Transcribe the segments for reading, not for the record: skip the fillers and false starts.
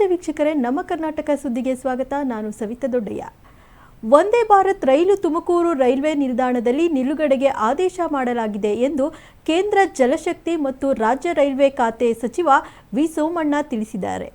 ನಮಸ್ತೆ ವೀಕ್ಷಕರೇ, ನಮ್ಮ ಕರ್ನಾಟಕ ಸುದ್ದಿಗೆ ಸ್ವಾಗತ. ನಾನು ಸವಿತಾ ದೊಡ್ಡಯ್ಯ. ವಂದೇ ಭಾರತ್ ರೈಲು ತುಮಕೂರು ರೈಲ್ವೆ ನಿಲ್ದಾಣದಲ್ಲಿ ನಿಲುಗಡೆಗೆ ಆದೇಶ ಮಾಡಲಾಗಿದೆ ಎಂದು ಕೇಂದ್ರ ಜಲಶಕ್ತಿ ಮತ್ತು ರಾಜ್ಯ ರೈಲ್ವೆ ಖಾತೆ ಸಚಿವ ವಿ ಸೋಮಣ್ಣ ತಿಳಿಸಿದ್ದಾರೆ.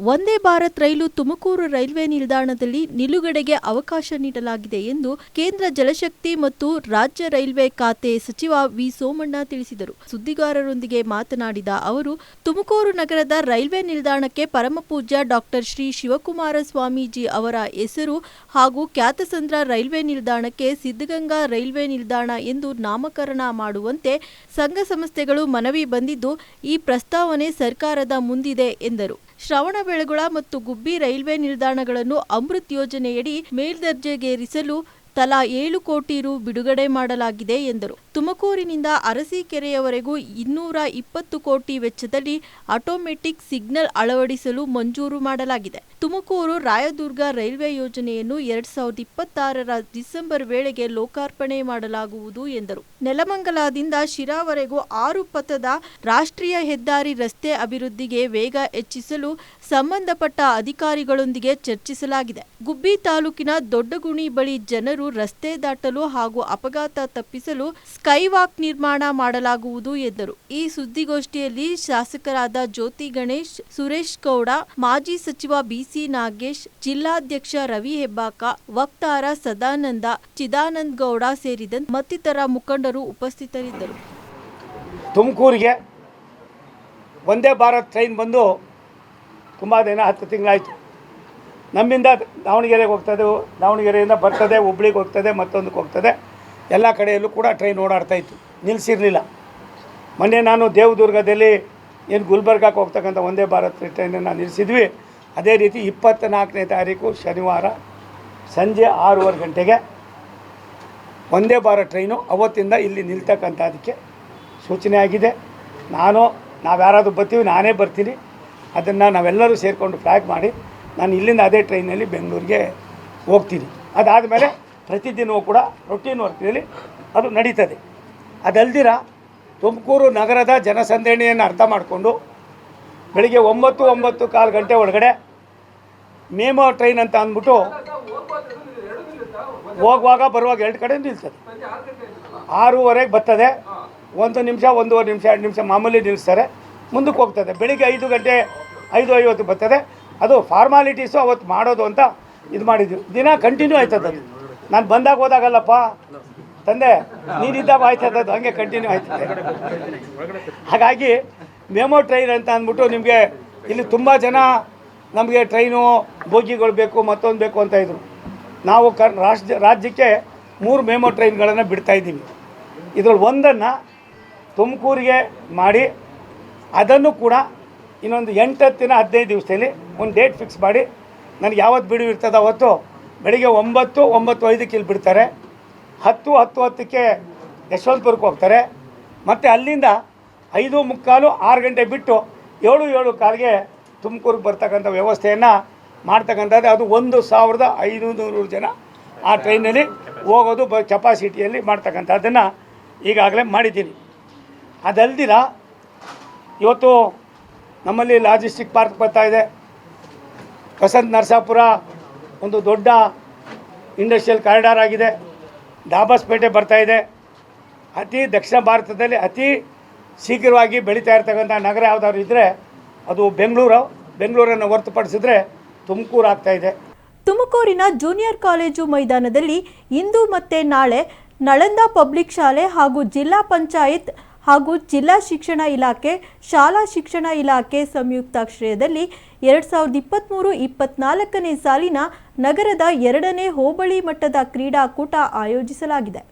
ವಂದೇ ಭಾರತ್ ರೈಲು ತುಮಕೂರು ರೈಲ್ವೆ ನಿಲ್ದಾಣದಲ್ಲಿ ನಿಲುಗಡೆಗೆ ಅವಕಾಶ ನೀಡಲಾಗಿದೆ ಎಂದು ಕೇಂದ್ರ ಜಲಶಕ್ತಿ ಮತ್ತು ರಾಜ್ಯ ರೈಲ್ವೆ ಖಾತೆ ಸಚಿವ ವಿ ಸೋಮಣ್ಣ ತಿಳಿಸಿದರು. ಸುದ್ದಿಗಾರರೊಂದಿಗೆ ಮಾತನಾಡಿದ ಅವರು, ತುಮಕೂರು ನಗರದ ರೈಲ್ವೆ ನಿಲ್ದಾಣಕ್ಕೆ ಪರಮಪೂಜ್ಯ ಡಾಕ್ಟರ್ ಶ್ರೀ ಶಿವಕುಮಾರ ಸ್ವಾಮೀಜಿ ಅವರ ಹೆಸರು ಹಾಗೂ ಖ್ಯಾತಸಂದ್ರ ರೈಲ್ವೆ ನಿಲ್ದಾಣಕ್ಕೆ ಸಿದ್ಧಗಂಗಾ ರೈಲ್ವೆ ನಿಲ್ದಾಣ ಎಂದು ನಾಮಕರಣ ಮಾಡುವಂತೆ ಸಂಘ ಸಂಸ್ಥೆಗಳು ಮನವಿ ಬಂದಿದ್ದು, ಈ ಪ್ರಸ್ತಾವನೆ ಸರ್ಕಾರದ ಮುಂದಿದೆ ಎಂದರು. ಶ್ರವಣಬೆಳಗೊಳ ಮತ್ತು ಗುಬ್ಬಿ ರೈಲ್ವೆ ನಿಲ್ದಾಣಗಳನ್ನು ಅಮೃತ್ ಯೋಜನೆಯಡಿ ಮೇಲ್ದರ್ಜೆಗೇರಿಸಲು ತಲಾ 7 ಕೋಟಿ ರು ಬಿಡುಗಡೆ ಮಾಡಲಾಗಿದೆ ಎಂದರು. ತುಮಕೂರಿನಿಂದ ಅರಸೀಕೆರೆಯವರೆಗೂ 220 ಕೋಟಿ ವೆಚ್ಚದಲ್ಲಿ ಆಟೋಮೆಟಿಕ್ ಸಿಗ್ನಲ್ ಅಳವಡಿಸಲು ಮಂಜೂರು ಮಾಡಲಾಗಿದೆ. ತುಮಕೂರು ರಾಯದುರ್ಗ ರೈಲ್ವೆ ಯೋಜನೆಯನ್ನು 2026ರ ಡಿಸೆಂಬರ್ ವೇಳೆಗೆ ಲೋಕಾರ್ಪಣೆ ಮಾಡಲಾಗುವುದು ಎಂದರು. ನೆಲಮಂಗಲದಿಂದ ಶಿರಾವರೆಗೂ 6 ಪಥದ ರಾಷ್ಟ್ರೀಯ ಹೆದ್ದಾರಿ ರಸ್ತೆ ಅಭಿವೃದ್ಧಿಗೆ ವೇಗ ಹೆಚ್ಚಿಸಲು ಸಂಬಂಧಪಟ್ಟ ಅಧಿಕಾರಿಗಳೊಂದಿಗೆ ಚರ್ಚಿಸಲಾಗಿದೆ. ಗುಬ್ಬಿ ತಾಲೂಕಿನ ದೊಡ್ಡಗುಣಿ ಬಳಿ ಜನರು ರಸ್ತೆ ದಾಟಲು ಹಾಗೂ ಅಪಘಾತ ತಪ್ಪಿಸಲು ಸ್ಕೈವಾಕ್ ನಿರ್ಮಾಣ ಮಾಡಲಾಗುವುದು ಎಂದರು. ಈ ಸುದ್ದಿಗೋಷ್ಠಿಯಲ್ಲಿ ಶಾಸಕರಾದ ಜ್ಯೋತಿ ಗಣೇಶ್, ಸುರೇಶ್ ಗೌಡ, ಮಾಜಿ ಸಚಿವ ಬಿಸಿ ನಾಗೇಶ್, ಜಿಲ್ಲಾಧ್ಯಕ್ಷ ರವಿ ಹೆಬ್ಬಾಕ, ವಕ್ತಾರ ಸದಾನಂದ, ಚಿದಾನಂದ ಗೌಡ ಸೇರಿದಂತೆ ಮತ್ತಿತರ ಮುಖಂಡರು ಉಪಸ್ಥಿತರಿದ್ದರು. ತುಮಕೂರಿಗೆ ವಂದೇ ಭಾರತ್ ಟ್ರೈನ್ ಬಂದು ತುಂಬ ದಿನ 10 ತಿಂಗಳಾಯಿತು. ನಮ್ಮಿಂದ ದಾವಣಗೆರೆಗೆ ಹೋಗ್ತದೆ, ದಾವಣಗೆರೆಯಿಂದ ಬರ್ತದೆ, ಹುಬ್ಳಿಗೆ ಹೋಗ್ತದೆ, ಮತ್ತೊಂದಕ್ಕೆ ಹೋಗ್ತದೆ. ಎಲ್ಲ ಕಡೆಯಲ್ಲೂ ಕೂಡ ಟ್ರೈನ್ ಓಡಾಡ್ತಾಯಿತ್ತು, ನಿಲ್ಲಿಸಿರಲಿಲ್ಲ. ಮೊನ್ನೆ ನಾನು ದೇವದುರ್ಗದಲ್ಲಿ ಏನು ಗುಲ್ಬರ್ಗಕ್ಕೆ ಹೋಗ್ತಕ್ಕಂಥ ವಂದೇ ಭಾರತ್ ಟ್ರೈನನ್ನು ನಿಲ್ಲಿಸಿದ್ವಿ. ಅದೇ ರೀತಿ 24ನೇ ತಾರೀಕು ಶನಿವಾರ ಸಂಜೆ 6:15 ಗಂಟೆಗೆ ವಂದೇ ಭಾರತ್ ಟ್ರೈನು ಅವತ್ತಿಂದ ಇಲ್ಲಿ ನಿಲ್ತಕ್ಕಂಥದ್ದಕ್ಕೆ ಸೂಚನೆ ಆಗಿದೆ. ನಾವ್ಯಾರಾದರೂ ಬರ್ತೀವಿ, ನಾನೇ ಬರ್ತೀನಿ. ಅದನ್ನು ನಾವೆಲ್ಲರೂ ಸೇರಿಕೊಂಡು ಫ್ಲ್ಯಾಗ್ ಮಾಡಿ ನಾನು ಇಲ್ಲಿಂದ ಅದೇ ಟ್ರೈನಲ್ಲಿ ಬೆಂಗಳೂರಿಗೆ ಹೋಗ್ತೀನಿ. ಅದಾದಮೇಲೆ ಪ್ರತಿದಿನವೂ ಕೂಡ ರೊಟೀನ್ ವರ್ಕ್ನಲ್ಲಿ ಅದು ನಡೀತದೆ. ಅದಲ್ದಿರ ತುಮಕೂರು ನಗರದ ಜನಸಂದಣಿಯನ್ನು ಅರ್ಥ ಮಾಡಿಕೊಂಡು ಬೆಳಿಗ್ಗೆ 9-9:15 ಗಂಟೆ ಒಳಗಡೆ ಮೇಮೋ ಟ್ರೈನ್ ಅಂತ ಅಂದ್ಬಿಟ್ಟು ಹೋಗುವಾಗ ಬರುವಾಗ 2 ಕಡೆ ನಿಲ್ತದೆ. 6:15ಗೆ ಬರ್ತದೆ. 1 ನಿಮಿಷ, 1.5 ನಿಮಿಷ, 2 ನಿಮಿಷ ಮಾಮೂಲಿ ನಿಲ್ಲಿಸ್ತಾರೆ. ಮುಂದಕ್ಕೆ ಹೋಗ್ತದೆ. ಬೆಳಿಗ್ಗೆ 5 ಗಂಟೆ 5:50 ಬರ್ತದೆ. ಅದು ಫಾರ್ಮಾಲಿಟೀಸು ಅವತ್ತು ಮಾಡೋದು ಅಂತ ಇದು ಮಾಡಿದ್ವಿ. ದಿನ ಕಂಟಿನ್ಯೂ ಆಯ್ತದೆ. ಅದು ನಾನು ಬಂದಾಗ ಹೋದಾಗಲ್ಲಪ್ಪ ತಂದೆ, ನೀನಿದ್ದಾಗ ಆಯ್ತದದು, ಹಾಗೆ ಕಂಟಿನ್ಯೂ ಆಯ್ತದೆ. ಹಾಗಾಗಿ ಮೆಮೋ ಟ್ರೈನ್ ಅಂತ ಅಂದ್ಬಿಟ್ಟು ನಿಮಗೆ ಇಲ್ಲಿ ತುಂಬ ಜನ ನಮಗೆ ಟ್ರೈನು ಬೋಗಿಗಳು ಬೇಕು, ಮತ್ತೊಂದು ಬೇಕು ಅಂತ ಇದ್ರು. ನಾವು ರಾಜ್ಯಕ್ಕೆ 3 ಮೆಮೋ ಟ್ರೈನ್ಗಳನ್ನು ಬಿಡ್ತಾಯಿದ್ದೀವಿ. ಇದರಲ್ಲಿ ಒಂದನ್ನು ತುಮಕೂರಿಗೆ ಮಾಡಿ ಅದನ್ನು ಕೂಡ ಇನ್ನೊಂದು 8-15 ದಿವಸದಲ್ಲಿ ಒಂದು ಡೇಟ್ ಫಿಕ್ಸ್ ಮಾಡಿ ನನಗೆ ಯಾವತ್ತು ಬಿಡುವು ಇರ್ತದೆ ಅವತ್ತು ಬೆಳಿಗ್ಗೆ 9-9:05 ಇಲ್ಲಿ ಬಿಡ್ತಾರೆ. 10-10:10ಕ್ಕೆ ಯಶವಂತಪುರಕ್ಕೆ ಹೋಗ್ತಾರೆ. ಮತ್ತು ಅಲ್ಲಿಂದ 5:45-6 ಗಂಟೆ ಬಿಟ್ಟು 7-7:15ಗೆ ತುಮಕೂರಿಗೆ ಬರ್ತಕ್ಕಂಥ ವ್ಯವಸ್ಥೆಯನ್ನು ಮಾಡ್ತಕ್ಕಂಥದ್ದು. ಅದು 1500 ಜನ ಆ ಟ್ರೈನಲ್ಲಿ ಹೋಗೋದು ಕೆಪಾಸಿಟಿಯಲ್ಲಿ ಮಾಡ್ತಕ್ಕಂಥದ್ದನ್ನು ಈಗಾಗಲೇ ಮಾಡಿದ್ದೀನಿ. ಅದಲ್ದಿರ ಇವತ್ತು ನಮ್ಮಲ್ಲಿ ಲಾಜಿಸ್ಟಿಕ್ ಪಾರ್ಕ್ ಬರ್ತಾಯಿದೆ. ವಸಂತ ನರಸಾಪುರ ಒಂದು ದೊಡ್ಡ ಇಂಡಸ್ಟ್ರಿಯಲ್ ಕಾರಿಡಾರ್ ಆಗಿದೆ. ದಾಬಸ್ಪೇಟೆ ಬರ್ತಾಯಿದೆ. ಅತಿ ದಕ್ಷಿಣ ಭಾರತದಲ್ಲಿ ಅತಿ ಶೀಘ್ರವಾಗಿ ಬೆಳೀತಾ ಇರ್ತಕ್ಕಂಥ ನಗರ ಯಾವುದಾದ್ರು ಇದ್ದರೆ ಅದು ಬೆಂಗಳೂರನ್ನು ಹೊರತುಪಡಿಸಿದ್ರೆ ತುಮಕೂರು ಆಗ್ತಾಯಿದೆ. ತುಮಕೂರಿನ ಜೂನಿಯರ್ ಕಾಲೇಜು ಮೈದಾನದಲ್ಲಿ ಇಂದು ಮತ್ತು ನಾಳೆ ನಳಂದ ಪಬ್ಲಿಕ್ ಶಾಲೆ ಹಾಗೂ ಜಿಲ್ಲಾ ಪಂಚಾಯತ್ ಹಾಗೂ ಜಿಲ್ಲಾ ಶಿಕ್ಷಣ ಇಲಾಖೆ, ಶಾಲಾ ಶಿಕ್ಷಣ ಇಲಾಖೆ ಸಂಯುಕ್ತಾಶ್ರಯದಲ್ಲಿ 2023-24ನೇ ಸಾಲಿನ ನಗರದ 2ನೇ ಹೋಬಳಿ ಮಟ್ಟದ ಕ್ರೀಡಾಕೂಟ ಆಯೋಜಿಸಲಾಗಿದೆ.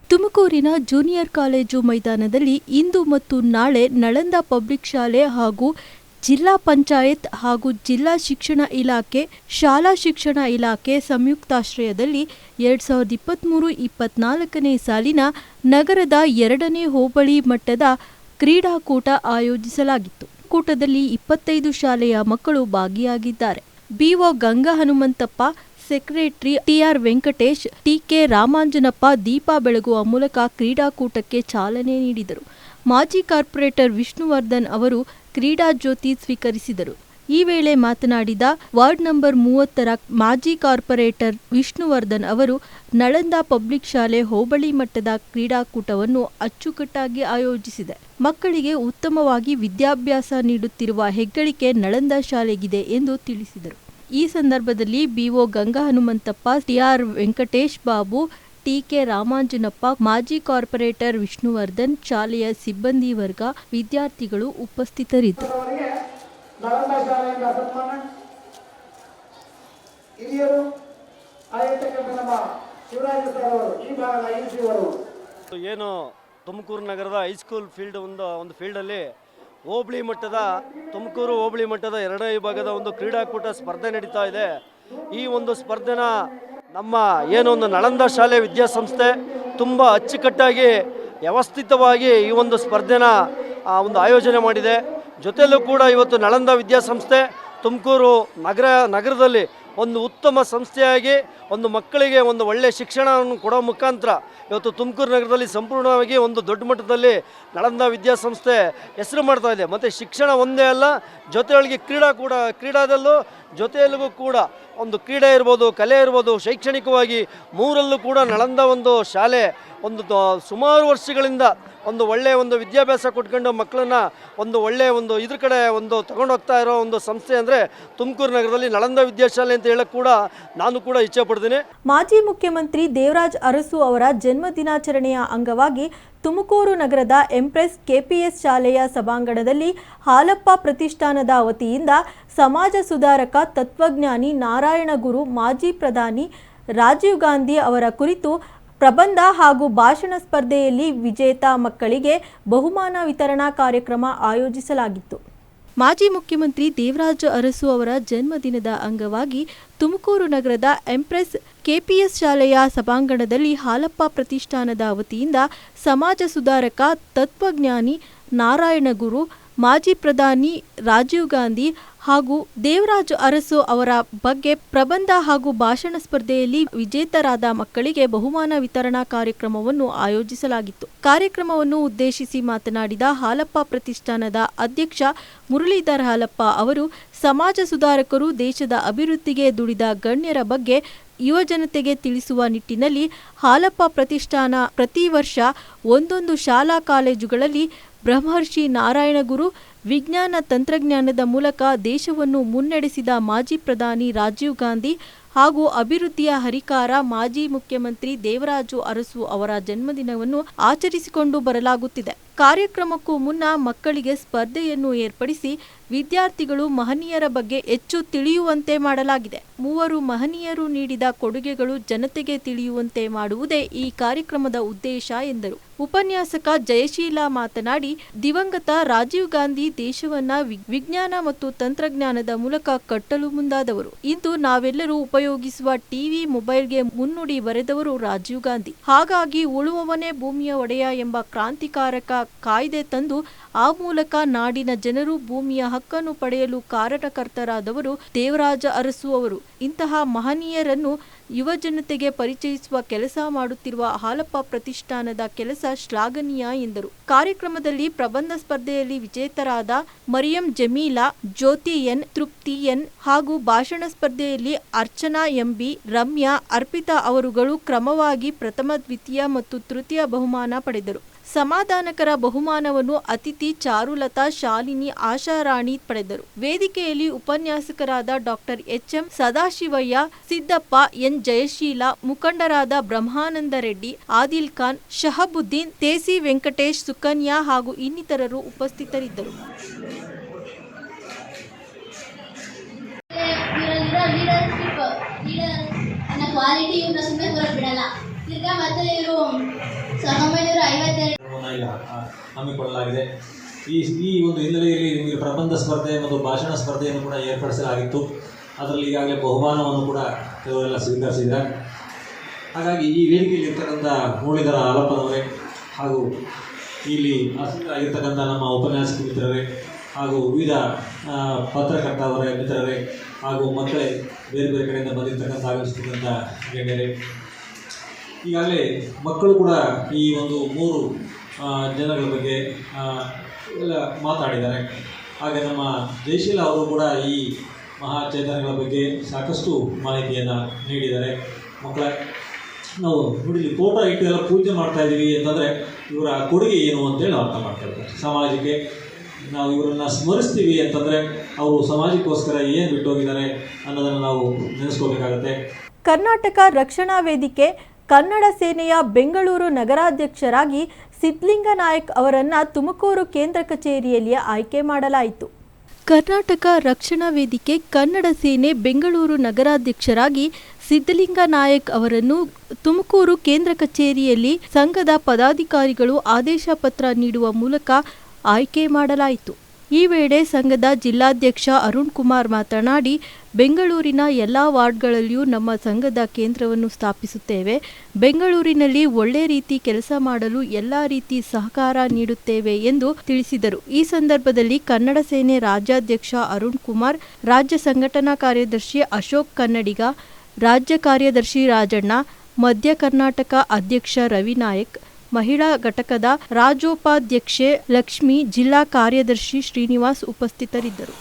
ತುಮಕೂರಿನ ಜೂನಿಯರ್ ಕಾಲೇಜು ಮೈದಾನದಲ್ಲಿ ಇಂದು ಮತ್ತು ನಾಳೆ ನಳಂದ ಪಬ್ಲಿಕ್ ಶಾಲೆ ಹಾಗೂ ಜಿಲ್ಲಾ ಪಂಚಾಯತ್ ಹಾಗೂ ಜಿಲ್ಲಾ ಶಿಕ್ಷಣ ಇಲಾಖೆ, ಶಾಲಾ ಶಿಕ್ಷಣ ಇಲಾಖೆ ಸಂಯುಕ್ತಾಶ್ರಯದಲ್ಲಿ 2023-24ನೇ ಸಾಲಿನ ನಗರದ 2ನೇ ಹೋಬಳಿ ಮಟ್ಟದ ಕ್ರೀಡಾಕೂಟ ಆಯೋಜಿಸಲಾಗಿತ್ತು. ಕೂಟದಲ್ಲಿ 25 ಶಾಲೆಯ ಮಕ್ಕಳು ಭಾಗಿಯಾಗಿದ್ದಾರೆ. BO Ganga Hanumanthappa, secretary TR Venkatesh, TK Ramanjanappa ದೀಪ ಬೆಳಗುವ ಮೂಲಕ ಕ್ರೀಡಾಕೂಟಕ್ಕೆ ಚಾಲನೆ ನೀಡಿದರು. ಮಾಜಿ ಕಾರ್ಪೊರೇಟರ್ ವಿಷ್ಣುವರ್ಧನ್ ಅವರು ಕ್ರೀಡಾ ಜ್ಯೋತಿ ಸ್ವೀಕರಿಸಿದರು. ಈ ವೇಳೆ ಮಾತನಾಡಿದ ವಾರ್ಡ್ ನಂಬರ್ 30ರ ಮಾಜಿ ಕಾರ್ಪೊರೇಟರ್ ವಿಷ್ಣುವರ್ಧನ್ ಅವರು, ನಳಂದ ಪಬ್ಲಿಕ್ ಶಾಲೆ ಹೋಬಳಿ ಮಟ್ಟದ ಕ್ರೀಡಾಕೂಟವನ್ನು ಅಚ್ಚುಕಟ್ಟಾಗಿ ಆಯೋಜಿಸಿದೆ. ಮಕ್ಕಳಿಗೆ ಉತ್ತಮವಾಗಿ ವಿದ್ಯಾಭ್ಯಾಸ ನೀಡುತ್ತಿರುವ ಹೆಗ್ಗಳಿಕೆ ನಳಂದ ಶಾಲೆಗಿದೆ ಎಂದು ತಿಳಿಸಿದರು. ಈ ಸಂದರ್ಭದಲ್ಲಿ BO Ganga Hanumanthappa, TR Venkatesh Babu, TK Ramanjanappa, ಮಾಜಿ ಕಾರ್ಪೊರೇಟರ್ ವಿಷ್ಣುವರ್ಧನ್, ಶಾಲೆಯ ಸಿಬ್ಬಂದಿ ವರ್ಗ, ವಿದ್ಯಾರ್ಥಿಗಳು ಉಪಸ್ಥಿತರಿದ್ದರು. ನಳಂದ ಶಾಲೆಯಿಂದ ಸನ್ಮಾನ ಹಿರಿಯರು ಆಗಿರ್ತಕ್ಕಂಥ ನಮ್ಮ ಶಿವರಾಜ ಸರ್ ಅವರು, ಈ ಭಾಗದ ಐಸಿ ಅವರು. ಏನು ತುಮಕೂರು ನಗರದ ಹೈಸ್ಕೂಲ್ ಫೀಲ್ಡ್ ಒಂದು ಫೀಲ್ಡಲ್ಲಿ ಹೋಬಳಿ ಮಟ್ಟದ ತುಮಕೂರು ಹೋಬಳಿ ಮಟ್ಟದ 2ನೇ ವಿಭಾಗದ ಒಂದು ಕ್ರೀಡಾಕೂಟ ಸ್ಪರ್ಧೆ ನಡೀತಾ ಇದೆ. ಈ ಒಂದು ಸ್ಪರ್ಧೆನ ನಮ್ಮ ಏನೊಂದು ನಳಂದ ಶಾಲೆ ವಿದ್ಯಾಸಂಸ್ಥೆ ತುಂಬ ಅಚ್ಚುಕಟ್ಟಾಗಿ ವ್ಯವಸ್ಥಿತವಾಗಿ ಈ ಒಂದು ಸ್ಪರ್ಧೆನ ಒಂದು ಆಯೋಜನೆ ಮಾಡಿದೆ. ಜೊತೆಯಲ್ಲೂ ಕೂಡ ಇವತ್ತು ನಳಂದ ವಿದ್ಯಾಸಂಸ್ಥೆ ತುಮಕೂರು ನಗರದಲ್ಲಿ ಒಂದು ಉತ್ತಮ ಸಂಸ್ಥೆಯಾಗಿ ಒಂದು ಮಕ್ಕಳಿಗೆ ಒಂದು ಒಳ್ಳೆಯ ಶಿಕ್ಷಣವನ್ನು ಕೊಡೋ ಮುಖಾಂತರ ಇವತ್ತು ತುಮಕೂರು ನಗರದಲ್ಲಿ ಸಂಪೂರ್ಣವಾಗಿ ಒಂದು ದೊಡ್ಡ ಮಟ್ಟದಲ್ಲಿ ನಳಂದ ವಿದ್ಯಾಸಂಸ್ಥೆ ಹೆಸರು ಮಾಡ್ತಾ ಇದೆ. ಮತ್ತು ಶಿಕ್ಷಣ ಒಂದೇ ಅಲ್ಲ, ಜೊತೆಯೊಳಗೆ ಕ್ರೀಡಾದಲ್ಲೂ ಜೊತೆಯಲ್ಲಿಗೂ ಕೂಡ ಒಂದು ಕ್ರೀಡೆ ಇರ್ಬೋದು, ಕಲೆ ಇರ್ಬೋದು, ಶೈಕ್ಷಣಿಕವಾಗಿ ಮೂರಲ್ಲೂ ಕೂಡ ನಳಂದ ಒಂದು ಶಾಲೆ ಒಂದು ಸುಮಾರು ವರ್ಷಗಳಿಂದ ಒಂದು ಒಳ್ಳೆಯ ಒಂದು ವಿದ್ಯಾಭ್ಯಾಸ ಕೊಟ್ಕೊಂಡು ಮಕ್ಕಳನ್ನ ಒಂದು ಒಳ್ಳೆಯ ಒಂದು ಇದ್ರ ಕಡೆ ಒಂದು ತಗೊಂಡು ಹೋಗ್ತಾ ಇರೋ ಒಂದು ಸಂಸ್ಥೆ ಅಂದರೆ ತುಮಕೂರು ನಗರದಲ್ಲಿ ನಳಂದ ವಿದ್ಯಾಶಾಲೆ ಅಂತ ಹೇಳಕ್ಕೆ ಕೂಡ ನಾನು ಕೂಡ ಇಚ್ಛೆ ಪಡ್ತೀನಿ. ಮಾಜಿ ಮುಖ್ಯಮಂತ್ರಿ ದೇವರಾಜ್ ಅರಸು ಅವರ ಜನ್ಮ ದಿನಾಚರಣೆಯ ಅಂಗವಾಗಿ ತುಮಕೂರು ನಗರದ ಎಂಪ್ರೆಸ್ ಕೆಪಿಎಸ್ ಶಾಲೆಯ ಸಭಾಂಗಣದಲ್ಲಿ ಹಾಲಪ್ಪ ಪ್ರತಿಷ್ಠಾನದ ವತಿಯಿಂದ ಸಮಾಜ ಸುಧಾರಕ ತತ್ವಜ್ಞಾನಿ ನಾರಾಯಣ ಗುರು, ಮಾಜಿ ಪ್ರಧಾನಿ ರಾಜೀವ್ ಗಾಂಧಿ ಅವರ ಕುರಿತು ಪ್ರಬಂಧ ಹಾಗೂ ಭಾಷಣ ಸ್ಪರ್ಧೆಯಲ್ಲಿ ವಿಜೇತ ಮಕ್ಕಳಿಗೆ ಬಹುಮಾನ ವಿತರಣಾ ಕಾರ್ಯಕ್ರಮ ಆಯೋಜಿಸಲಾಗಿತ್ತು. ಮಾಜಿ ಮುಖ್ಯಮಂತ್ರಿ ದೇವರಾಜ ಅರಸು ಅವರ ಜನ್ಮದಿನದ ಅಂಗವಾಗಿ ತುಮಕೂರು ನಗರದ ಎಂಪ್ರೆಸ್ ಕೆಪಿಎಸ್ ಶಾಲೆಯ ಸಭಾಂಗಣದಲ್ಲಿ ಹಾಲಪ್ಪ ಪ್ರತಿಷ್ಠಾನದ ವತಿಯಿಂದ ಸಮಾಜ ಸುಧಾರಕ ತತ್ವಜ್ಞಾನಿ ನಾರಾಯಣ ಗುರು, ಮಾಜಿ ಪ್ರಧಾನಿ ರಾಜೀವ್ ಗಾಂಧಿ ಹಾಗೂ ದೇವರಾಜ ಅರಸು ಅವರ ಬಗ್ಗೆ ಪ್ರಬಂಧ ಹಾಗೂ ಭಾಷಣ ಸ್ಪರ್ಧೆಯಲ್ಲಿ ವಿಜೇತರಾದ ಮಕ್ಕಳಿಗೆ ಬಹುಮಾನ ವಿತರಣಾ ಕಾರ್ಯಕ್ರಮವನ್ನು ಆಯೋಜಿಸಲಾಗಿತ್ತು. ಕಾರ್ಯಕ್ರಮವನ್ನು ಉದ್ದೇಶಿಸಿ ಮಾತನಾಡಿದ ಹಾಲಪ್ಪ ಪ್ರತಿಷ್ಠಾನದ ಅಧ್ಯಕ್ಷ ಮುರಳೀಧರ್ ಹಾಲಪ್ಪ ಅವರು, ಸಮಾಜ ಸುಧಾರಕರು ದೇಶದ ಅಭಿವೃದ್ಧಿಗೆ ದುಡಿದ ಗಣ್ಯರ ಬಗ್ಗೆ ಯುವಜನತೆಗೆ ತಿಳಿಸುವ ನಿಟ್ಟಿನಲ್ಲಿ ಹಾಲಪ್ಪ ಪ್ರತಿಷ್ಠಾನ ಪ್ರತಿ ವರ್ಷ ಒಂದೊಂದು ಶಾಲಾ ಕಾಲೇಜುಗಳಲ್ಲಿ ಬ್ರಹ್ಮರ್ಷಿ ನಾರಾಯಣಗುರು ವಿಜ್ಞಾನ ತಂತ್ರಜ್ಞಾನದ ಮೂಲಕ ದೇಶವನ್ನು ಮುನ್ನಡೆಸಿದ ಮಾಜಿ ಪ್ರಧಾನಿ ರಾಜೀವ್ ಗಾಂಧಿ ಹಾಗೂ ಅಭಿವೃದ್ಧಿಯ ಹರಿಕಾರ ಮಾಜಿ ಮುಖ್ಯಮಂತ್ರಿ ದೇವರಾಜು ಅರಸು ಅವರ ಜನ್ಮದಿನವನ್ನು ಆಚರಿಸಿಕೊಂಡು ಬರಲಾಗುತ್ತಿದೆ. ಕಾರ್ಯಕ್ರಮಕ್ಕೂ ಮುನ್ನ ಮಕ್ಕಳಿಗೆ ಸ್ಪರ್ಧೆಯನ್ನು ಏರ್ಪಡಿಸಿ ವಿದ್ಯಾರ್ಥಿಗಳು ಮಹನೀಯರ ಬಗ್ಗೆ ಹೆಚ್ಚು ತಿಳಿಯುವಂತೆ ಮಾಡಲಾಗಿದೆ. ಮೂವರು ಮಹನೀಯರು ನೀಡಿದ ಕೊಡುಗೆಗಳು ಜನತೆಗೆ ತಿಳಿಯುವಂತೆ ಮಾಡುವುದೇ ಈ ಕಾರ್ಯಕ್ರಮದ ಉದ್ದೇಶ ಎಂದರು. ಉಪನ್ಯಾಸಕ ಜಯಶೀಲ ಮಾತನಾಡಿ, ದಿವಂಗತ ರಾಜೀವ್ ಗಾಂಧಿ ದೇಶವನ್ನ ವಿಜ್ಞಾನ ಮತ್ತು ತಂತ್ರಜ್ಞಾನದ ಮೂಲಕ ಕಟ್ಟಲು ಮುಂದಾದವರು. ಇಂದು ನಾವೆಲ್ಲರೂ ಉಪಯೋಗಿಸುವ ಟಿವಿ, ಮೊಬೈಲ್ಗೆ ಮುನ್ನುಡಿ ಬರೆದವರು ರಾಜೀವ್ ಗಾಂಧಿ. ಹಾಗಾಗಿ ಉಳುವವನೇ ಭೂಮಿಯ ಒಡೆಯ ಎಂಬ ಕ್ರಾಂತಿಕಾರಕ ಕಾಯ್ದೆ ತಂದು ಆ ಮೂಲಕ ನಾಡಿನ ಜನರು ಭೂಮಿಯ ಹಕ್ಕನ್ನು ಪಡೆಯಲು ಕಾರಣಕರ್ತರಾದವರು ದೇವರಾಜ ಅರಸು ಅವರು. ಇಂತಹ ಮಹನೀಯರನ್ನು ಯುವಜನತೆಗೆ ಪರಿಚಯಿಸುವ ಕೆಲಸ ಮಾಡುತ್ತಿರುವ ಹಾಲಪ್ಪ ಪ್ರತಿಷ್ಠಾನದ ಕೆಲಸ ಶ್ಲಾಘನೀಯ ಎಂದರು. ಕಾರ್ಯಕ್ರಮದಲ್ಲಿ ಪ್ರಬಂಧ ಸ್ಪರ್ಧೆಯಲ್ಲಿ ವಿಜೇತರಾದ ಮರಿಯಂ ಜಮೀಲಾ, ಜ್ಯೋತಿ ಎನ್, ತೃಪ್ತಿ ಎನ್ ಹಾಗೂ ಭಾಷಣ ಸ್ಪರ್ಧೆಯಲ್ಲಿ ಅರ್ಚನಾ ಎಂಬಿ, ರಮ್ಯಾ, ಅರ್ಪಿತಾ ಅವರುಗಳು ಕ್ರಮವಾಗಿ ಪ್ರಥಮ, ದ್ವಿತೀಯ ಮತ್ತು ತೃತೀಯ ಬಹುಮಾನ ಪಡೆದರು. ಸಮಾಧಾನಕರ ಬಹುಮಾನವನ್ನು ಅತಿಥಿ ಚಾರುಲತಾ, ಶಾಲಿನಿ, ಆಶಾರಾಣಿ ಪಡೆದರು. ವೇದಿಕೆಯಲ್ಲಿ ಉಪನ್ಯಾಸಕರಾದ doctor HM Sadashivaiah, Siddappa, N Jayasheela, ಮುಖಂಡರಾದ ಬ್ರಹ್ಮಾನಂದ ರೆಡ್ಡಿ, ಆದಿಲ್ ಖಾನ್, ಶಹಬುದ್ದೀನ್, ತೇಸಿ ವೆಂಕಟೇಶ್, ಸುಕನ್ಯಾ ಹಾಗೂ ಇನ್ನಿತರರು ಉಪಸ್ಥಿತರಿದ್ದರು. ಹಮ್ಮಿಕೊಳ್ಳಲಾಗಿದೆ. ಈ ಒಂದು ಹಿನ್ನೆಲೆಯಲ್ಲಿ ನಿಮಗೆ ಪ್ರಬಂಧ ಸ್ಪರ್ಧೆ ಮತ್ತು ಭಾಷಣ ಸ್ಪರ್ಧೆಯನ್ನು ಕೂಡ ಏರ್ಪಡಿಸಲಾಗಿತ್ತು. ಅದರಲ್ಲಿ ಈಗಾಗಲೇ ಬಹುಮಾನವನ್ನು ಕೂಡ ಇವರೆಲ್ಲ ಸ್ವೀಕರಿಸಿದ್ದಾರೆ. ಹಾಗಾಗಿ ಈ ವೇದಿಕೆಯಲ್ಲಿ ಇರ್ತಕ್ಕಂಥ ಮುರಳೀಧರ ಹಾಲಪ್ಪನವರೇ ಹಾಗೂ ಇಲ್ಲಿ ಆಗಿರ್ತಕ್ಕಂಥ ನಮ್ಮ ಉಪನ್ಯಾಸಕ ಮಿತ್ರರೇ ಹಾಗೂ ವಿವಿಧ ಪತ್ರಕರ್ತವರ ಮಿತ್ರರೇ ಹಾಗೂ ಮಕ್ಕಳೇ, ಬೇರೆ ಬೇರೆ ಕಡೆಯಿಂದ ಬಂದಿರತಕ್ಕಂಥ ಆಗಮಿಸ್ತಕ್ಕಂಥ ಗಣ್ಯರೇ, ಈಗಾಗಲೇ ಮಕ್ಕಳು ಕೂಡ ಈ ಒಂದು 3 ಜನಗಳ ಬಗ್ಗೆ ಎಲ್ಲ ಮಾತಾಡಿದ್ದಾರೆ. ಹಾಗೆ ನಮ್ಮ ಜಯಶೀಲ ಅವರು ಕೂಡ ಈ ಮಹಾ ಚೈತನ್ಯಗಳ ಬಗ್ಗೆ ಸಾಕಷ್ಟು ಮಾಹಿತಿಯನ್ನು ನೀಡಿದ್ದಾರೆ. ಮಕ್ಕಳ ನಾವು ನೋಡಿ ಫೋಟೋ ಇಟ್ಟು ಎಲ್ಲ ಪೂಜೆ ಮಾಡ್ತಾ ಇದ್ದೀವಿ ಅಂತಂದರೆ ಇವರ ಕೊಡುಗೆ ಏನು ಅಂತೇಳಿ ನಾವು ಅರ್ಥ ಮಾಡ್ಕೊಳ್ತೀವಿ. ಸಮಾಜಕ್ಕೆ ನಾವು ಇವರನ್ನು ಸ್ಮರಿಸ್ತೀವಿ ಅಂತಂದರೆ ಅವರು ಸಮಾಜಕ್ಕೋಸ್ಕರ ಏನು ಬಿಟ್ಟೋಗಿದ್ದಾರೆ ಅನ್ನೋದನ್ನು ನಾವು ನೆನೆಸ್ಕೋಬೇಕಾಗತ್ತೆ. ಕರ್ನಾಟಕ ರಕ್ಷಣಾ ವೇದಿಕೆ ಕನ್ನಡ ಸೇನೆಯ ಬೆಂಗಳೂರು ನಗರಾಧ್ಯಕ್ಷರಾಗಿ ಸಿದ್ಲಿಂಗ ನಾಯಕ್ ಅವರನ್ನು ತುಮಕೂರು ಕೇಂದ್ರ ಕಚೇರಿಯಲ್ಲಿ ಆಯ್ಕೆ ಮಾಡಲಾಯಿತು. ಕರ್ನಾಟಕ ರಕ್ಷಣಾ ವೇದಿಕೆ ಕನ್ನಡ ಸೇನೆ ಬೆಂಗಳೂರು ನಗರಾಧ್ಯಕ್ಷರಾಗಿ ಸಿದ್ಧಲಿಂಗ ನಾಯಕ್ ಅವರನ್ನು ತುಮಕೂರು ಕೇಂದ್ರ ಕಚೇರಿಯಲ್ಲಿ ಸಂಘದ ಪದಾಧಿಕಾರಿಗಳು ಆದೇಶ ಪತ್ರ ನೀಡುವ ಮೂಲಕ ಆಯ್ಕೆ ಮಾಡಲಾಯಿತು. ಈ ವೇಳೆ ಸಂಘದ ಜಿಲ್ಲಾಧ್ಯಕ್ಷ ಅರುಣ್ ಕುಮಾರ್ ಮಾತನಾಡಿ, ಬೆಂಗಳೂರಿನ ಎಲ್ಲ ವಾರ್ಡ್ಗಳಲ್ಲಿಯೂ ನಮ್ಮ ಸಂಘದ ಕೇಂದ್ರವನ್ನು ಸ್ಥಾಪಿಸುತ್ತೇವೆ. ಬೆಂಗಳೂರಿನಲ್ಲಿ ಒಳ್ಳೆ ರೀತಿ ಕೆಲಸ ಮಾಡಲು ಎಲ್ಲ ರೀತಿ ಸಹಕಾರ ನೀಡುತ್ತೇವೆ ಎಂದು ತಿಳಿಸಿದರು. ಈ ಸಂದರ್ಭದಲ್ಲಿ ಕನ್ನಡ ಸೇನೆ ರಾಜ್ಯಾಧ್ಯಕ್ಷ ಅರುಣ್ ಕುಮಾರ್, ರಾಜ್ಯ ಸಂಘಟನಾ ಕಾರ್ಯದರ್ಶಿ ಅಶೋಕ್ ಕನ್ನಡಿಗ, ರಾಜ್ಯ ಕಾರ್ಯದರ್ಶಿ ರಾಜಣ್ಣ, ಮಧ್ಯ ಕರ್ನಾಟಕ ಅಧ್ಯಕ್ಷ ರವಿ ನಾಯಕ್, ಮಹಿಳಾ ಘಟಕದ ರಾಜ್ಯೋಪಾಧ್ಯಕ್ಷೆ ಲಕ್ಷ್ಮಿ, ಜಿಲ್ಲಾ ಕಾರ್ಯದರ್ಶಿ ಶ್ರೀನಿವಾಸ್ ಉಪಸ್ಥಿತರಿದ್ದರು.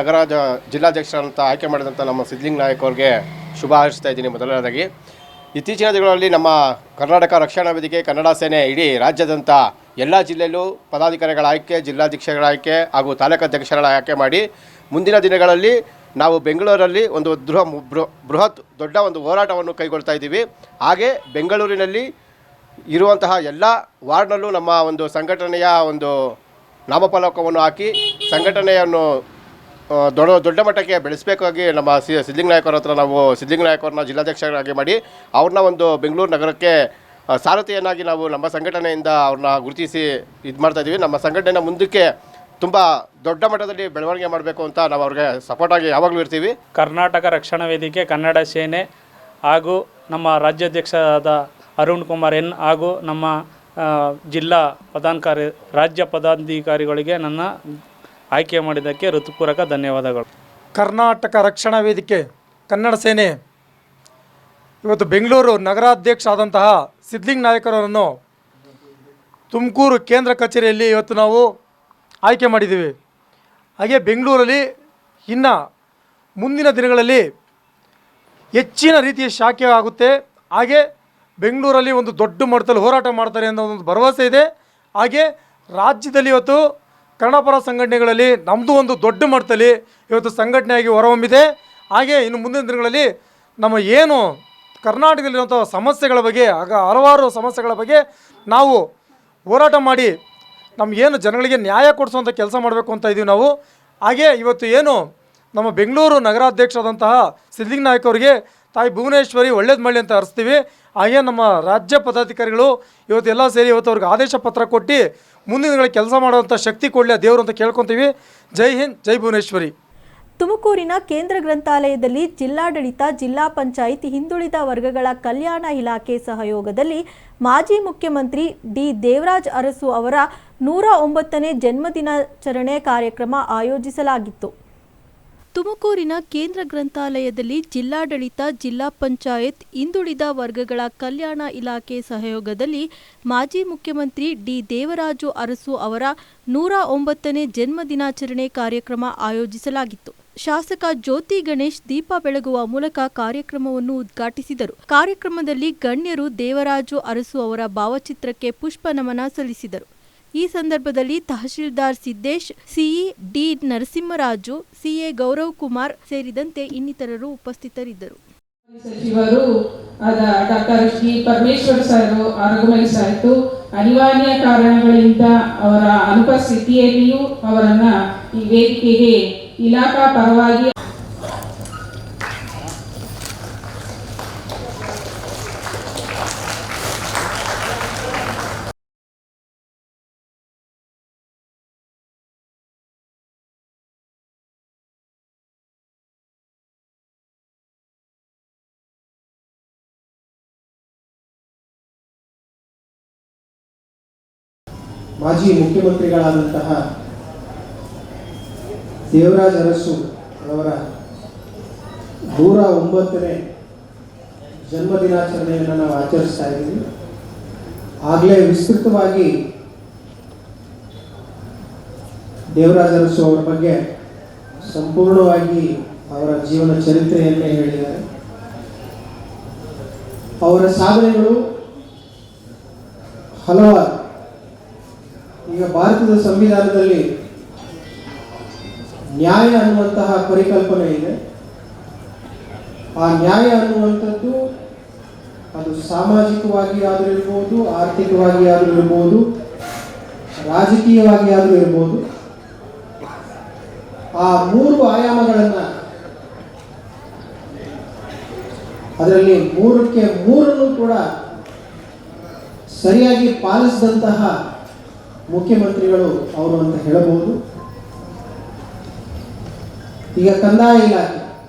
ನಗರ ಜಿಲ್ಲಾಧ್ಯಕ್ಷರಂತ ಆಯ್ಕೆ ಮಾಡಿದಂಥ ನಮ್ಮ ಸಿದ್ಲಿಂಗ ನಾಯಕ್ ಅವ್ರಿಗೆ ಶುಭ ಹಾರೈಸ್ತಾ ಇದ್ದೀನಿ. ಮೊದಲನೇದಾಗಿ ಇತ್ತೀಚಿನ ದಿನಗಳಲ್ಲಿ ನಮ್ಮ ಕರ್ನಾಟಕ ರಕ್ಷಣಾ ವೇದಿಕೆ ಕನ್ನಡ ಸೇನೆ ಇಡೀ ರಾಜ್ಯದಂಥ ಎಲ್ಲ ಜಿಲ್ಲೆಯಲ್ಲೂ ಪದಾಧಿಕಾರಿಗಳ ಆಯ್ಕೆ, ಜಿಲ್ಲಾಧ್ಯಕ್ಷಗಳ ಆಯ್ಕೆ ಹಾಗೂ ತಾಲೂಕಾಧ್ಯಕ್ಷಗಳ ಆಯ್ಕೆ ಮಾಡಿ ಮುಂದಿನ ದಿನಗಳಲ್ಲಿ ನಾವು ಬೆಂಗಳೂರಲ್ಲಿ ಒಂದು ಬೃಹತ್ ದೊಡ್ಡ ಒಂದು ಹೋರಾಟವನ್ನು ಕೈಗೊಳ್ತಾ ಇದ್ದೀವಿ. ಹಾಗೆ ಬೆಂಗಳೂರಿನಲ್ಲಿ ಇರುವಂತಹ ಎಲ್ಲ ವಾರ್ಡ್ನಲ್ಲೂ ನಮ್ಮ ಒಂದು ಸಂಘಟನೆಯ ಒಂದು ನಾಮಫಲಕವನ್ನು ಹಾಕಿ ಸಂಘಟನೆಯನ್ನು ದೊಡ್ಡ ಮಟ್ಟಕ್ಕೆ ಬೆಳೆಸಬೇಕಾಗಿ ನಮ್ಮ ಸಿದ್ಲಿಂಗ ನಾಯಕ್ ಅವ್ರ ಹತ್ರ ನಾವು ಸಿದ್ಲಿಂಗ ನಾಯಕ್ ಅವ್ರನ್ನ ಜಿಲ್ಲಾಧ್ಯಕ್ಷರಾಗಿ ಮಾಡಿ ಅವ್ರನ್ನ ಒಂದು ಬೆಂಗಳೂರು ನಗರಕ್ಕೆ ಸಾರಥಿಯನ್ನಾಗಿ ನಾವು ನಮ್ಮ ಸಂಘಟನೆಯಿಂದ ಅವ್ರನ್ನ ಗುರುತಿಸಿ ಇದು ಮಾಡ್ತಾಯಿದ್ದೀವಿ. ನಮ್ಮ ಸಂಘಟನೆ ಮುಂದಕ್ಕೆ ತುಂಬ ದೊಡ್ಡ ಮಟ್ಟದಲ್ಲಿ ಬೆಳವಣಿಗೆ ಮಾಡಬೇಕು ಅಂತ ನಾವು ಅವ್ರಿಗೆ ಸಪೋರ್ಟಾಗಿ ಯಾವಾಗಲೂ ಇರ್ತೀವಿ. ಕರ್ನಾಟಕ ರಕ್ಷಣಾ ವೇದಿಕೆ ಕನ್ನಡ ಸೇನೆ ಹಾಗೂ ನಮ್ಮ ರಾಜ್ಯಾಧ್ಯಕ್ಷರಾದ ಅರುಣ್ ಕುಮಾರ್ ಎನ್ ಹಾಗೂ ನಮ್ಮ ಜಿಲ್ಲಾ ರಾಜ್ಯ ಪದಾಧಿಕಾರಿಗಳಿಗೆ ನನ್ನ ಆಯ್ಕೆ ಮಾಡಿದ್ದಕ್ಕೆ ಹೃತ್ಪೂರ್ವಕ ಧನ್ಯವಾದಗಳು. ಕರ್ನಾಟಕ ರಕ್ಷಣಾ ವೇದಿಕೆ ಕನ್ನಡ ಸೇನೆ ಇವತ್ತು ಬೆಂಗಳೂರು ನಗರಾಧ್ಯಕ್ಷ ಆದಂತಹ ಸಿದ್ಲಿಂಗ ನಾಯಕರನ್ನು ತುಮಕೂರು ಕೇಂದ್ರ ಕಚೇರಿಯಲ್ಲಿ ಇವತ್ತು ನಾವು ಆಯ್ಕೆ ಮಾಡಿದ್ದೀವಿ. ಹಾಗೆ ಬೆಂಗಳೂರಲ್ಲಿ ಇನ್ನು ಮುಂದಿನ ದಿನಗಳಲ್ಲಿ ಹೆಚ್ಚಿನ ರೀತಿಯ ಶಾಖೆ ಆಗುತ್ತೆ. ಹಾಗೆ ಬೆಂಗಳೂರಲ್ಲಿ ಒಂದು ದೊಡ್ಡ ಮಟ್ಟದಲ್ಲಿ ಹೋರಾಟ ಮಾಡ್ತಾರೆ ಅನ್ನೋ ಒಂದು ಭರವಸೆ ಇದೆ. ಹಾಗೆ ರಾಜ್ಯದಲ್ಲಿ ಇವತ್ತು ಕನ್ನಡಪರ ಸಂಘಟನೆಗಳಲ್ಲಿ ನಮ್ಮದು ಒಂದು ದೊಡ್ಡ ಮಟ್ಟದಲ್ಲಿ ಇವತ್ತು ಸಂಘಟನೆಯಾಗಿ ಹೊರಹೊಮ್ಮಿದೆ. ಹಾಗೆ ಇನ್ನು ಮುಂದಿನ ದಿನಗಳಲ್ಲಿ ನಮ್ಮ ಏನು ಕರ್ನಾಟಕದಲ್ಲಿರುವಂಥ ಸಮಸ್ಯೆಗಳ ಬಗ್ಗೆ ಹಲವಾರು ಸಮಸ್ಯೆಗಳ ಬಗ್ಗೆ ನಾವು ಹೋರಾಟ ಮಾಡಿ ನಮಗೇನು ಜನಗಳಿಗೆ ನ್ಯಾಯ ಕೊಡಿಸುವಂಥ ಕೆಲಸ ಮಾಡಬೇಕು ಅಂತ ಇದ್ದೀವಿ ನಾವು. ಹಾಗೆ ಇವತ್ತು ಏನು ನಮ್ಮ ಬೆಂಗಳೂರು ನಗರಾಧ್ಯಕ್ಷರಾದಂತಹ ಸಿದ್ಲಿಂಗ ನಾಯಕ್ ಅವರಿಗೆ ತಾಯಿ ಭುವನೇಶ್ವರಿ ಒಳ್ಳೇದು ಮಾಡಲಿ ಅಂತ ಹರಿಸ್ತೀವಿ. ಹಾಗೆ ನಮ್ಮ ರಾಜ್ಯ ಪದಾಧಿಕಾರಿಗಳು ಇವತ್ತೆಲ್ಲ ಸೇರಿ ಇವತ್ತು ಅವ್ರಿಗೆ ಆದೇಶ ಪತ್ರ ಕೊಟ್ಟು ಮುಂದಿನ ದಿನಗಳಲ್ಲಿ ಕೆಲಸ ಮಾಡುವಂಥ ಶಕ್ತಿ ಕೊಡಲಿ ದೇವರು ಅಂತ ಕೇಳ್ಕೊತೀವಿ. ಜೈ ಹಿಂದ್, ಜೈ ಭುವನೇಶ್ವರಿ. ತುಮಕೂರಿನ ಕೇಂದ್ರ ಗ್ರಂಥಾಲಯದಲ್ಲಿ ಜಿಲ್ಲಾಡಳಿತ, ಜಿಲ್ಲಾ ಪಂಚಾಯತ್, ಹಿಂದುಳಿದ ವರ್ಗಗಳ ಕಲ್ಯಾಣ ಇಲಾಖೆ ಸಹಯೋಗದಲ್ಲಿ ಮಾಜಿ ಮುಖ್ಯಮಂತ್ರಿ ಡಿ ದೇವರಾಜ್ ಅರಸು ಅವರ 109ನೇ ಜನ್ಮದಿನಾಚರಣೆ ಕಾರ್ಯಕ್ರಮ ಆಯೋಜಿಸಲಾಗಿತ್ತು. ತುಮಕೂರಿನ ಕೇಂದ್ರ ಗ್ರಂಥಾಲಯದಲ್ಲಿ ಜಿಲ್ಲಾಡಳಿತ, ಜಿಲ್ಲಾ ಪಂಚಾಯತ್, ಹಿಂದುಳಿದ ವರ್ಗಗಳ ಕಲ್ಯಾಣ ಇಲಾಖೆ ಸಹಯೋಗದಲ್ಲಿ ಮಾಜಿ ಮುಖ್ಯಮಂತ್ರಿ ಡಿ ದೇವರಾಜು ಅರಸು ಅವರ 109ನೇ ಜನ್ಮದಿನಾಚರಣೆ ಕಾರ್ಯಕ್ರಮ ಆಯೋಜಿಸಲಾಗಿತ್ತು. ಶಾಸಕ ಜ್ಯೋತಿ ಗಣೇಶ್ ದೀಪ ಬೆಳಗುವ ಮೂಲಕ ಕಾರ್ಯಕ್ರಮವನ್ನು ಉದ್ಘಾಟಿಸಿದರು. ಕಾರ್ಯಕ್ರಮದಲ್ಲಿ ಗಣ್ಯರು ದೇವರಾಜು ಅರಸು ಅವರ ಭಾವಚಿತ್ರಕ್ಕೆ ಪುಷ್ಪ ನಮನ ಸಲ್ಲಿಸಿದರು. ಈ ಸಂದರ್ಭದಲ್ಲಿ tahsildar Siddesh, CE D Narasimharaju, CA Gaurav Kumar ಸೇರಿದಂತೆ ಇನ್ನಿತರರು ಉಪಸ್ಥಿತರಿದ್ದರು. ಸಚಿವರು ಆದ ಡಾಕ್ಟರ್ ಶ್ರೀ ಪರಮೇಶ್ವರ್ ಸರ್ ಆಗಮಿಸಾಯಿತು. ಅನಿವಾರ್ಯ ಕಾರಣಗಳಿಂದ ಅವರ ಅನುಪಸ್ಥಿತಿಯಲ್ಲಿಯೂ ಅವರನ್ನ ಈ ವೇದಿಕೆಗೆ ಇಲಾಖಾ ಪರವಾಗಿ ಮಾಜಿ ಮುಖ್ಯಮಂತ್ರಿಗಳಾದಂತಹ ದೇವರಾಜ ಅರಸು ಅವರ 109ನೇ ಜನ್ಮದಿನಾಚರಣೆಯನ್ನು ನಾವು ಆಚರಿಸ್ತಾ ಇದ್ದೀವಿ. ಆಗಲೇ ವಿಸ್ತೃತವಾಗಿ ದೇವರಾಜ ಅರಸು ಅವರ ಬಗ್ಗೆ ಸಂಪೂರ್ಣವಾಗಿ ಅವರ ಜೀವನ ಚರಿತ್ರೆಯನ್ನೇ ಹೇಳಿದ್ದಾರೆ. ಅವರ ಸಾಧನೆಗಳು ಹಲವಾರು. ಈಗ ಭಾರತದ ಸಂವಿಧಾನದಲ್ಲಿ ನ್ಯಾಯ ಅನ್ನುವಂತಹ ಪರಿಕಲ್ಪನೆ ಇದೆ. ಆ ನ್ಯಾಯ ಅನ್ನುವಂಥದ್ದು ಅದು ಸಾಮಾಜಿಕವಾಗಿ ಆದರೂ ಇರ್ಬೋದು, ಆರ್ಥಿಕವಾಗಿ ಆದರೂ ಇರ್ಬೋದು, ರಾಜಕೀಯವಾಗಿ ಆದರೂ ಇರ್ಬೋದು. ಆ 3 ಆಯಾಮಗಳನ್ನು, ಅದರಲ್ಲಿ 3ಕ್ಕೆ 3 ಕೂಡ ಸರಿಯಾಗಿ ಪಾಲಿಸಿದಂತಹ ಮುಖ್ಯಮಂತ್ರಿಗಳು ಅವರು ಅಂತ ಹೇಳಬಹುದು. ಈಗ ಕಂದಾಯ ಇಲಾಖೆ,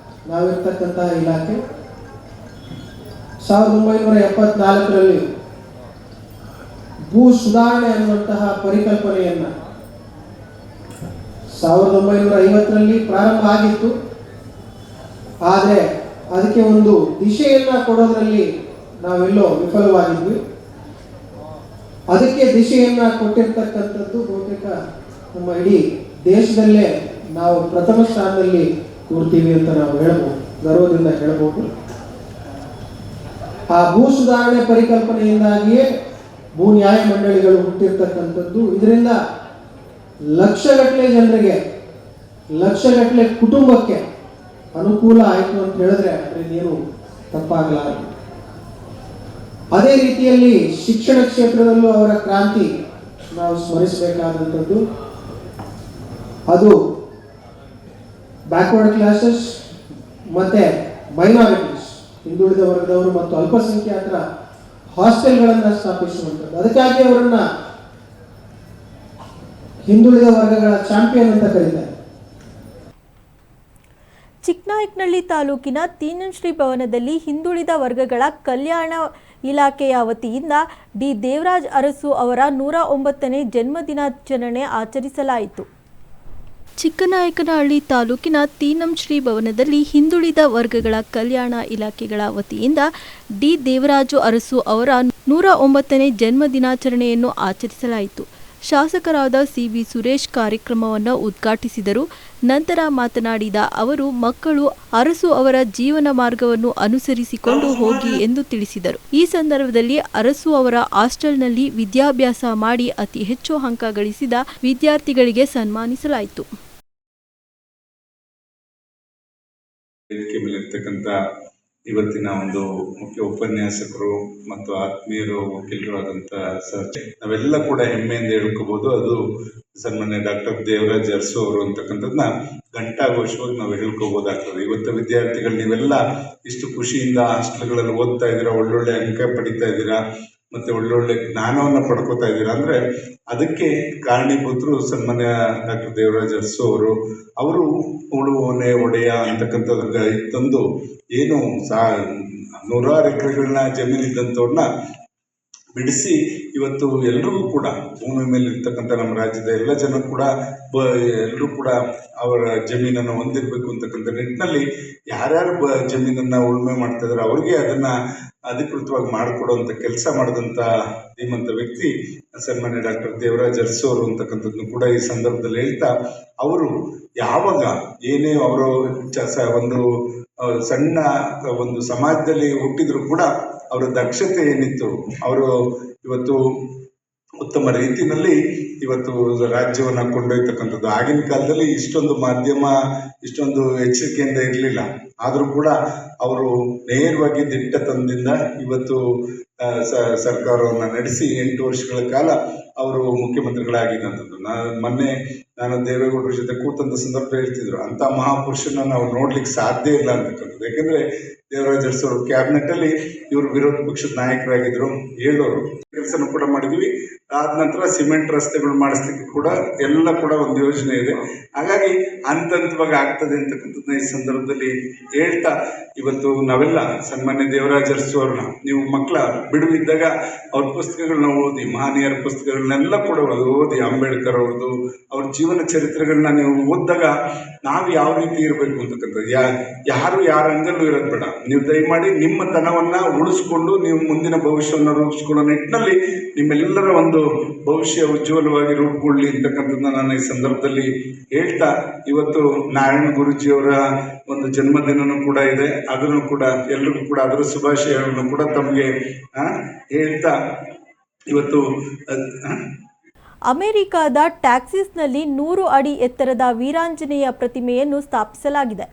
ನಾವಿರ್ತಕ್ಕಂತಹ ಇಲಾಖೆ 1974ರಲ್ಲಿ ಭೂ ಸುಧಾರಣೆ ಅನ್ನುವಂತಹ ಪರಿಕಲ್ಪನೆಯನ್ನು 1950ರಲ್ಲಿ ಪ್ರಾರಂಭ ಆಗಿತ್ತು. ಆದರೆ ಅದಕ್ಕೆ ಒಂದು ದಿಶೆಯನ್ನು ಕೊಡೋದ್ರಲ್ಲಿ ನಾವೆಲ್ಲೋ ವಿಫಲವಾಗಿದ್ವಿ. ಅದಕ್ಕೆ ದಿಶೆಯನ್ನು ಕೊಟ್ಟಿರ್ತಕ್ಕಂಥದ್ದು ಬಹುತೇಕ ನಮ್ಮ ಇಡೀ ದೇಶದಲ್ಲೇ ನಾವು ಪ್ರಥಮ ಸ್ಥಾನದಲ್ಲಿ ಕೂರ್ತೀವಿ ಅಂತ ನಾವು ಹೇಳಬಹುದು, ಗರ್ವದಿಂದ ಹೇಳಬಹುದು. ಆ ಭೂ ಸುಧಾರಣೆ ಪರಿಕಲ್ಪನೆಯಿಂದಾಗಿಯೇ ಭೂ ನ್ಯಾಯ ಮಂಡಳಿಗಳು ಹುಟ್ಟಿರ್ತಕ್ಕಂಥದ್ದು. ಇದರಿಂದ ಲಕ್ಷಗಟ್ಟಲೆ ಜನರಿಗೆ, ಲಕ್ಷಗಟ್ಟಲೆ ಕುಟುಂಬಕ್ಕೆ ಅನುಕೂಲ ಆಯಿತು ಅಂತ ಹೇಳಿದ್ರೆ ಅದರಿಂದೇನು ತಪ್ಪಾಗಲಾರದು. ಅದೇ ರೀತಿಯಲ್ಲಿ ಶಿಕ್ಷಣ ಕ್ಷೇತ್ರದಲ್ಲೂ ಅವರ ಕ್ರಾಂತಿ ನಾವು ಸ್ಮರಿಸಬೇಕಾದಂಥದ್ದು. ಅದು ಬ್ಯಾಕ್ವರ್ಡ್ ಕ್ಲಾಸಸ್ ಮತ್ತು ಮೈನಾರಿಟೀಸ್, ಹಿಂದುಳಿದ ವರ್ಗದವರು ಮತ್ತು ಅಲ್ಪಸಂಖ್ಯಾತರ ಹಾಸ್ಟೆಲ್ಗಳನ್ನು ಸ್ಥಾಪಿಸುವಂಥದ್ದು. ಅದಕ್ಕಾಗಿ ಅವರನ್ನು ಹಿಂದುಳಿದ ವರ್ಗಗಳ ಚಾಂಪಿಯನ್ ಅಂತ ಕರೀತಾರೆ. ಚಿಕ್ಕನಾಯಕನಹಳ್ಳಿ ತಾಲೂಕಿನ ತೀನಂಶ್ರೀ ಭವನದಲ್ಲಿ ಹಿಂದುಳಿದ ವರ್ಗಗಳ ಕಲ್ಯಾಣ ಇಲಾಖೆಯ ವತಿಯಿಂದ ಡಿ ದೇವರಾಜ್ ಅರಸು ಅವರ 109ನೇ ಜನ್ಮದಿನಾಚರಣೆ ಆಚರಿಸಲಾಯಿತು. ಚಿಕ್ಕನಾಯಕನಹಳ್ಳಿ ತಾಲೂಕಿನ ತೀನಂಶ್ರೀ ಭವನದಲ್ಲಿ ಹಿಂದುಳಿದ ವರ್ಗಗಳ ಕಲ್ಯಾಣ ಇಲಾಖೆಗಳ ವತಿಯಿಂದ ಡಿ ದೇವರಾಜು ಅರಸು ಅವರ 109ನೇ ಜನ್ಮದಿನಾಚರಣೆಯನ್ನು ಆಚರಿಸಲಾಯಿತು. ಶಾಸಕರಾದ ಸಿ.ಬಿ. ಸುರೇಶ್ ಕಾರ್ಯಕ್ರಮವನ್ನು ಉದ್ಘಾಟಿಸಿದರು. ನಂತರ ಮಾತನಾಡಿದ ಅವರು, ಮಕ್ಕಳು ಅರಸು ಅವರ ಜೀವನ ಮಾರ್ಗವನ್ನು ಅನುಸರಿಸಿಕೊಂಡು ಹೋಗಿ ಎಂದು ತಿಳಿಸಿದರು. ಈ ಸಂದರ್ಭದಲ್ಲಿ ಅರಸು ಅವರ ಹಾಸ್ಟೆಲ್ನಲ್ಲಿ ವಿದ್ಯಾಭ್ಯಾಸ ಮಾಡಿ ಅತಿ ಹೆಚ್ಚು ಅಂಕ ಗಳಿಸಿದ ವಿದ್ಯಾರ್ಥಿಗಳಿಗೆ ಸನ್ಮಾನಿಸಲಾಯಿತು. ಇವತ್ತಿನ ಒಂದು ಮುಖ್ಯ ಉಪನ್ಯಾಸಕರು ಮತ್ತು ಆತ್ಮೀಯರು, ವಕೀಲರು ಆದಂಥ ನಾವೆಲ್ಲ ಕೂಡ ಹೆಮ್ಮೆಯಿಂದ ಹೇಳ್ಕೋಬಹುದು. ಅದು ಸನ್ಮಾನ್ಯ ಡಾಕ್ಟರ್ ದೇವರಾಜ್ ಅರಸು ಅವರು ಅಂತಕ್ಕಂಥದ್ದನ್ನ ಘಂಟಾಘೋಷವಾಗಿ ನಾವು ಹೇಳ್ಕೋಬೋದಾಗ್ತದೆ. ಇವತ್ತು ವಿದ್ಯಾರ್ಥಿಗಳು ನೀವೆಲ್ಲ ಇಷ್ಟು ಖುಷಿಯಿಂದ ಹಾಸ್ಟೆಲ್ಗಳಲ್ಲಿ ಓದ್ತಾ ಇದ್ದೀರಾ, ಒಳ್ಳೊಳ್ಳೆ ಅಂಕ ಪಡಿತಾ ಇದ್ದೀರಾ, ಮತ್ತೆ ಒಳ್ಳೊಳ್ಳೆ ಜ್ಞಾನವನ್ನು ಪಡ್ಕೋತಾ ಇದ್ದೀರಾ ಅಂದರೆ ಅದಕ್ಕೆ ಕಾರಣೀಭೂತರು ಸನ್ಮಾನ್ಯ ಡಾಕ್ಟರ್ ದೇವರಾಜ್ ಅರಸು ಅವರು ಉಳುವನೆ ಒಡೆಯ ಅಂತಕ್ಕಂಥದ್ದು ತಂದು ಏನು 100 ಎಕರೆಗಳನ್ನ ಜಮೀನಿದ್ದಂಥವ್ರನ್ನ ಬಿಡಿಸಿ ಇವತ್ತು ಎಲ್ರಿಗೂ ಕೂಡ ಭೂಮಿ ಮೇಲೆ ಇರ್ತಕ್ಕಂಥ ನಮ್ಮ ರಾಜ್ಯದ ಎಲ್ಲ ಜನ ಕೂಡ ಎಲ್ಲರೂ ಕೂಡ ಅವರ ಜಮೀನನ್ನು ಹೊಂದಿರಬೇಕು ಅಂತಕ್ಕಂಥ ನಿಟ್ಟಿನಲ್ಲಿ ಯಾರ್ಯಾರು ಜಮೀನನ್ನು ಉಳುಮೆ ಮಾಡ್ತಾ ಇದ್ದಾರೆ ಅವ್ರಿಗೆ ಅದನ್ನು ಅಧಿಕೃತವಾಗಿ ಮಾಡಿಕೊಡುವಂಥ ಕೆಲಸ ಮಾಡಿದಂಥ ಧೀಮಂತ ವ್ಯಕ್ತಿ ಸನ್ಮಾನ್ಯ ಡಾಕ್ಟರ್ ದೇವರಾಜ್ ಅರಸು ಅವರು ಅಂತಕ್ಕಂಥದ್ದನ್ನು ಕೂಡ ಈ ಸಂದರ್ಭದಲ್ಲಿ ಹೇಳ್ತಾ, ಅವರು ಯಾವಾಗ ಏನೇ ಅವರು ಒಂದು ಸಣ್ಣ ಒಂದು ಸಮಾಜದಲ್ಲಿ ಹುಟ್ಟಿದ್ರು ಕೂಡ ಅವರ ದಕ್ಷತೆ ಏನಿತ್ತು, ಅವರು ಇವತ್ತು ಉತ್ತಮ ರೀತಿಯಲ್ಲಿ ಇವತ್ತು ರಾಜ್ಯವನ್ನು ಕೊಂಡೊಯ್ತಕ್ಕಂಥದ್ದು. ಆಗಿನ ಕಾಲದಲ್ಲಿ ಇಷ್ಟೊಂದು ಮಾಧ್ಯಮ ಇಷ್ಟೊಂದು ಎಚ್ಚರಿಕೆಯಿಂದ ಇರಲಿಲ್ಲ. ಆದರೂ ಕೂಡ ಅವರು ನೇರವಾಗಿ ದಿಟ್ಟತನದಿಂದ ಇವತ್ತು ಸರ್ಕಾರವನ್ನು ನಡೆಸಿ 8 ವರ್ಷಗಳ ಕಾಲ ಅವರು ಮುಖ್ಯಮಂತ್ರಿಗಳಾಗಿದ್ದಂಥದ್ದು. ಮೊನ್ನೆ ನಾನು ದೇವೇಗೌಡರ ಜೊತೆ ಕೂತಂಥ ಸಂದರ್ಭ ಹೇಳ್ತಿದ್ರು, ಅಂಥ ಮಹಾಪುರುಷನ ನಾವು ನೋಡ್ಲಿಕ್ಕೆ ಸಾಧ್ಯ ಇಲ್ಲ ಅಂತಕ್ಕಂಥದ್ದು. ಯಾಕೆಂದರೆ ದೇವರಾಜ್ ಅರಸು ಅವರು ಕ್ಯಾಬಿನೆಟಲ್ಲಿ ಇವರು ವಿರೋಧ ಪಕ್ಷದ ನಾಯಕರಾಗಿದ್ದರು, ಹೇಳೋರು ಕೆಲಸನೂ ಕೂಡ ಮಾಡಿದ್ವಿ. ಅದಾದ ನಂತರ ಸಿಮೆಂಟ್ ರಸ್ತೆಗಳು ಮಾಡಿಸ್ಲಿಕ್ಕೆ ಕೂಡ ಎಲ್ಲ ಕೂಡ ಒಂದು ಯೋಜನೆ ಇದೆ. ಹಾಗಾಗಿ ಹಂತವಾಗಿ ಆಗ್ತದೆ ಅಂತಕ್ಕಂಥದ್ದನ್ನ ಈ ಸಂದರ್ಭದಲ್ಲಿ ಹೇಳ್ತಾ, ಇವತ್ತು ನಾವೆಲ್ಲ ಸನ್ಮಾನ್ಯ ದೇವರಾಜ ಅರಸು ಅವ್ರನ್ನ, ನೀವು ಮಕ್ಕಳ ಬಿಡುವಿದ್ದಾಗ ಅವ್ರ ಪುಸ್ತಕಗಳನ್ನ ಓದಿ, ಮಹನೀಯರ ಪುಸ್ತಕಗಳನ್ನೆಲ್ಲ ಕೂಡ ಓದಿ, ಅಂಬೇಡ್ಕರ್ ಅವ್ರದ್ದು ಅವ್ರ ಜೀವನ ಚರಿತ್ರೆಗಳನ್ನ ನೀವು ಓದಿದಾಗ ನಾವು ಯಾವ ರೀತಿ ಇರಬೇಕು ಅಂತಕ್ಕಂಥದ್ದು, ಯಾರು ಯಾರ ಅಂಗಲ್ಲೂ ಇರೋದು ಬೇಡ. ನೀವು ದಯಮಾಡಿ ನಿಮ್ಮ ತನವನ್ನು ಉಳಿಸ್ಕೊಂಡು ನೀವು ಮುಂದಿನ ಭವಿಷ್ಯವನ್ನು ರೂಪಿಸ್ಕೊಳ್ಳೋ ನಿಟ್ಟಿನಲ್ಲಿ ನಿಮ್ಮೆಲ್ಲರ ಒಂದು ಭವಿಷ್ಯ ಉಜ್ವಲವಾಗಿ ರೂಪುಗೊಳ್ಳಿ ಅಂತಕ್ಕಂಥದ್ದನ್ನ ನಾನು ಈ ಸಂದರ್ಭದಲ್ಲಿ ಹೇಳ್ತಾ, ಇವತ್ತು ನಾರಾಯಣ ಗುರೂಜಿಯವರ ಒಂದು ಜನ್ಮದಿನನೂ ಕೂಡ ಇದೆ. ಅದನ್ನು ಕೂಡ ಎಲ್ರಿಗೂ ಕೂಡ ಅದರ ಶುಭಾಶಯಗಳನ್ನು ಕೂಡ ತಮಗೆ ಹೇಳ್ತಾ ಇವತ್ತು ಅಮೆರಿಕದ ಟ್ಯಾಕ್ಸಿಸ್ನಲ್ಲಿ 100 ಅಡಿ ಎತ್ತರದ ವೀರಾಂಜನೇಯ ಪ್ರತಿಮೆಯನ್ನು ಸ್ಥಾಪಿಸಲಾಗಿದೆ.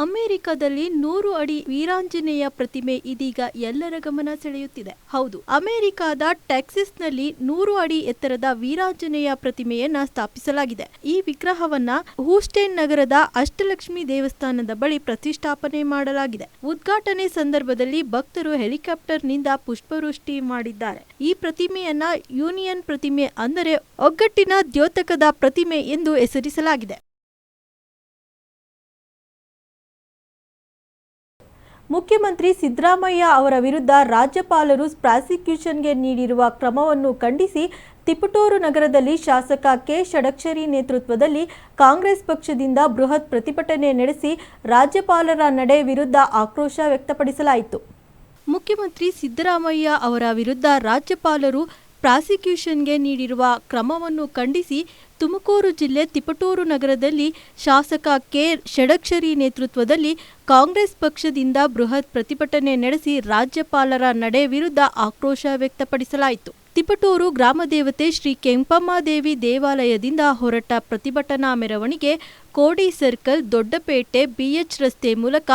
ಅಮೆರಿಕದಲ್ಲಿ 100 ಅಡಿ ವೀರಾಂಜನೇಯ ಪ್ರತಿಮೆ ಇದೀಗ ಎಲ್ಲರ ಗಮನ ಸೆಳೆಯುತ್ತಿದೆ. ಹೌದು, ಅಮೆರಿಕದ ಟೆಕ್ಸಾಸ್ನಲ್ಲಿ 100 ಅಡಿ ಎತ್ತರದ ವೀರಾಂಜನೇಯ ಪ್ರತಿಮೆಯನ್ನ ಸ್ಥಾಪಿಸಲಾಗಿದೆ. ಈ ವಿಗ್ರಹವನ್ನ ಹೂಸ್ಟನ್ ನಗರದ ಅಷ್ಟಲಕ್ಷ್ಮಿ ದೇವಸ್ಥಾನದ ಬಳಿ ಪ್ರತಿಷ್ಠಾಪನೆ ಮಾಡಲಾಗಿದೆ. ಉದ್ಘಾಟನೆ ಸಂದರ್ಭದಲ್ಲಿ ಭಕ್ತರು ಹೆಲಿಕಾಪ್ಟರ್ನಿಂದ ಪುಷ್ಪವೃಷ್ಟಿ ಮಾಡಿದ್ದಾರೆ. ಈ ಪ್ರತಿಮೆಯನ್ನ ಯೂನಿಯನ್ ಪ್ರತಿಮೆ ಅಂದರೆ ಒಗ್ಗಟ್ಟಿನ ದ್ಯೋತಕದ ಪ್ರತಿಮೆ ಎಂದು ಹೆಸರಿಸಲಾಗಿದೆ. ಮುಖ್ಯಮಂತ್ರಿ ಸಿದ್ದರಾಮಯ್ಯ ಅವರ ವಿರುದ್ಧ ರಾಜ್ಯಪಾಲರು ಪ್ರಾಸಿಕ್ಯೂಷನ್ಗೆ ನೀಡಿರುವ ಕ್ರಮವನ್ನು ಖಂಡಿಸಿ ತಿಪಟೂರು ನಗರದಲ್ಲಿ ಶಾಸಕ ಕೆ ಷಡಕ್ಷರಿ ನೇತೃತ್ವದಲ್ಲಿ ಕಾಂಗ್ರೆಸ್ ಪಕ್ಷದಿಂದ ಬೃಹತ್ ಪ್ರತಿಭಟನೆ ನಡೆಸಿ ರಾಜ್ಯಪಾಲರ ನಡೆ ವಿರುದ್ಧ ಆಕ್ರೋಶ ವ್ಯಕ್ತಪಡಿಸಲಾಯಿತು. ಮುಖ್ಯಮಂತ್ರಿ ಸಿದ್ದರಾಮಯ್ಯ ಅವರ ವಿರುದ್ಧ ರಾಜ್ಯಪಾಲರು ಪ್ರಾಸಿಕ್ಯೂಷನ್ಗೆ ನೀಡಿರುವ ಕ್ರಮವನ್ನು ಖಂಡಿಸಿ ತುಮಕೂರು ಜಿಲ್ಲೆ ತಿಪಟೂರು ನಗರದಲ್ಲಿ ಶಾಸಕ ಕೆ ಷಡಕ್ಷರಿ ನೇತೃತ್ವದಲ್ಲಿ ಕಾಂಗ್ರೆಸ್ ಪಕ್ಷದಿಂದ ಬೃಹತ್ ಪ್ರತಿಭಟನೆ ನಡೆಸಿ ರಾಜ್ಯಪಾಲರ ನಡೆ ವಿರುದ್ಧ ಆಕ್ರೋಶ ವ್ಯಕ್ತಪಡಿಸಲಾಯಿತು. ತಿಪಟೂರು ಗ್ರಾಮದೇವತೆ ಶ್ರೀ ಕೆಂಪಮ್ಮದೇವಿ ದೇವಾಲಯದಿಂದ ಹೊರಟ ಪ್ರತಿಭಟನಾ ಮೆರವಣಿಗೆ ಕೋಡಿ ಸರ್ಕಲ್, ದೊಡ್ಡಪೇಟೆ, ಬಿಎಚ್ ರಸ್ತೆ ಮೂಲಕ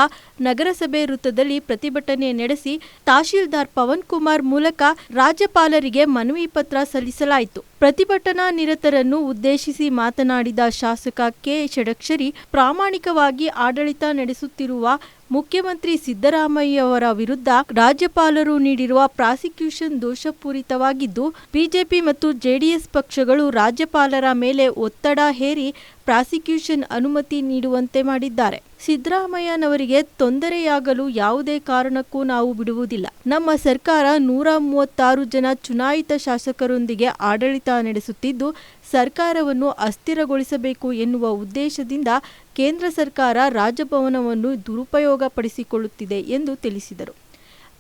ನಗರಸಭೆ ವೃತ್ತದಲ್ಲಿ ಪ್ರತಿಭಟನೆ ನಡೆಸಿ ತಹಶೀಲ್ದಾರ್ ಪವನ್ ಕುಮಾರ್ ಮೂಲಕ ರಾಜ್ಯಪಾಲರಿಗೆ ಮನವಿ ಪತ್ರ ಸಲ್ಲಿಸಲಾಯಿತು. ಪ್ರತಿಭಟನಾ ನಿರತರನ್ನು ಉದ್ದೇಶಿಸಿ ಮಾತನಾಡಿದ ಶಾಸಕ ಕೆ ಷಡಕ್ಷರಿ, ಪ್ರಾಮಾಣಿಕವಾಗಿ ಆಡಳಿತ ನಡೆಸುತ್ತಿರುವ ಮುಖ್ಯಮಂತ್ರಿ ಸಿದ್ದರಾಮಯ್ಯವರ ವಿರುದ್ಧ ರಾಜ್ಯಪಾಲರು ನೀಡಿರುವ ಪ್ರಾಸಿಕ್ಯೂಷನ್ ದೋಷಪೂರಿತವಾಗಿದ್ದು, ಬಿಜೆಪಿ ಮತ್ತು ಜೆಡಿಎಸ್ ಪಕ್ಷಗಳು ರಾಜ್ಯಪಾಲರ ಮೇಲೆ ಒತ್ತಡ ಹೇರಿ ಪ್ರಾಸಿಕ್ಯೂಷನ್ ಅನುಮತಿ ನೀಡುವಂತೆ ಮಾಡಿದ್ದಾರೆ. ಸಿದ್ದರಾಮಯ್ಯನವರಿಗೆ ತೊಂದರೆಯಾಗಲು ಯಾವುದೇ ಕಾರಣಕ್ಕೂ ನಾವು ಬಿಡುವುದಿಲ್ಲ. ನಮ್ಮ ಸರ್ಕಾರ 136 ಜನ ಚುನಾಯಿತ ಶಾಸಕರೊಂದಿಗೆ ಆಡಳಿತ ನಡೆಸುತ್ತಿದ್ದು, ಸರ್ಕಾರವನ್ನು ಅಸ್ಥಿರಗೊಳಿಸಬೇಕು ಎನ್ನುವ ಉದ್ದೇಶದಿಂದ ಕೇಂದ್ರ ಸರ್ಕಾರ ರಾಜಭವನವನ್ನು ದುರುಪಯೋಗಪಡಿಸಿಕೊಳ್ಳುತ್ತಿದೆ ಎಂದು ತಿಳಿಸಿದರು.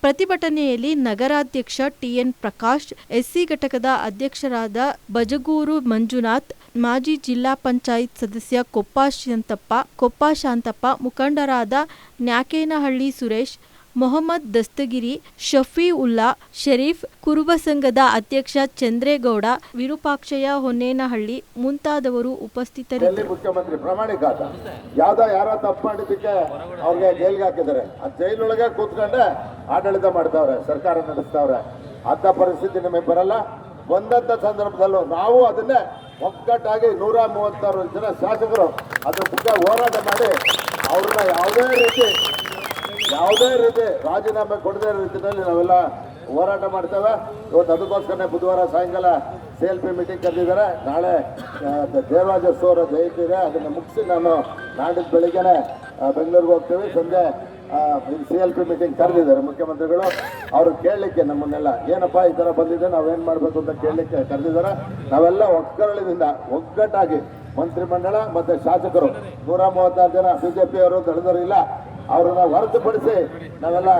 ಪ್ರತಿಭಟನೆಯಲ್ಲಿ ನಗರಾಧ್ಯಕ್ಷ ಟಿಎನ್ ಪ್ರಕಾಶ್, ಎಸ್ಸಿ ಘಟಕದ ಅಧ್ಯಕ್ಷರಾದ ಬಜಗೂರು ಮಂಜುನಾಥ್, ಮಾಜಿ ಜಿಲ್ಲಾ ಪಂಚಾಯತ್ ಸದಸ್ಯ ಕೊಪ್ಪ ಶಾಂತಪ್ಪ, ಮುಖಂಡರಾದ ನ್ಯಾಕೇನಹಳ್ಳಿ ಸುರೇಶ್, ಮೊಹಮ್ಮದ್ ದಸ್ತಗಿರಿ, ಶಫೀಉಲ್ಲಾ, ಶರೀಫ್, ಕುರುಬ ಸಂಘದ ಅಧ್ಯಕ್ಷ ಚಂದ್ರೇಗೌಡ, ವಿರೂಪಾಕ್ಷಯ್ಯ ಹೊನ್ನೇನಹಳ್ಳಿ ಮುಂತಾದವರು ಉಪಸ್ಥಿತರಿದ್ದರು. ಮುಖ್ಯಮಂತ್ರಿ ಪ್ರಾಮಾಣಿಕ ಯಾರೋ ತಪ್ಪು ಮಾಡಿದ್ದಕ್ಕೆ ಅವ್ರಿಗೆ ಜೈಲ್ಗೆ ಹಾಕಿದ್ದಾರೆ. ಆ ಜೈಲೊಳಗೆ ಕೂತ್ಕೊಂಡೆ ಆಡಳಿತ ಮಾಡ್ತಾವ್ರೆ, ಸರ್ಕಾರ ನಡೆಸ್ತಾವ್ರೆ. ಅಂತ ಪರಿಸ್ಥಿತಿ ನಮಗೆ ಬರಲ್ಲ. ಬಂದಂತ ಸಂದರ್ಭದಲ್ಲೂ ನಾವು ಅದನ್ನೇ ಒಗ್ಗಟ್ಟಾಗಿ 136 ಜನ ಶಾಸಕರು ಅದ್ರ ಬಗ್ಗೆ ಹೋರಾಟ ಮಾಡಿ ಅವ್ರನ್ನ ಯಾವುದೇ ರೀತಿ ರಾಜೀನಾಮೆ ಕೊಡದೇ ರೀತಿಯಲ್ಲಿ ನಾವೆಲ್ಲ ಹೋರಾಟ ಮಾಡ್ತೇವೆ. ಇವತ್ತು ಅದಕ್ಕೋಸ್ಕರನೇ ಬುಧವಾರ ಸಾಯಂಕಾಲ CLP ಮೀಟಿಂಗ್ ಕರೆದಿದ್ದಾರೆ. ನಾಳೆ ದೇವರಾಜ ಅರಸು ಜಯಂತಿ ಇದೆ. ಅದನ್ನು ಮುಗಿಸಿ ನಾನು ನಾಡಿದ್ದು ಬೆಳಿಗ್ಗೆನೆ ಬೆಂಗಳೂರಿಗೆ ಹೋಗ್ತೀವಿ. ಸಂಜೆ CLP ಮೀಟಿಂಗ್ ಕರೆದಿದ್ದಾರೆ ಮುಖ್ಯಮಂತ್ರಿಗಳು. ಅವರು ಕೇಳಲಿಕ್ಕೆ ನಮ್ಮನ್ನೆಲ್ಲ ಏನಪ್ಪ ಈ ಥರ ಬಂದಿದೆ, ನಾವೇನು ಮಾಡಬೇಕು ಅಂತ ಕೇಳಲಿಕ್ಕೆ ಕರೆದಿದ್ದಾರೆ. ನಾವೆಲ್ಲ ಒಕ್ಕರಳಿನಿಂದ ಒಗ್ಗಟ್ಟಾಗಿ ಮಂತ್ರಿಮಂಡಲ ಮತ್ತು ಶಾಸಕರು 136 ಜನ BJPಯವರು ದಳದವರು ಇಲ್ಲ, ಅವ್ರನ್ನ ಹೊರತುಪಡಿಸಿ ನಾವೆಲ್ಲ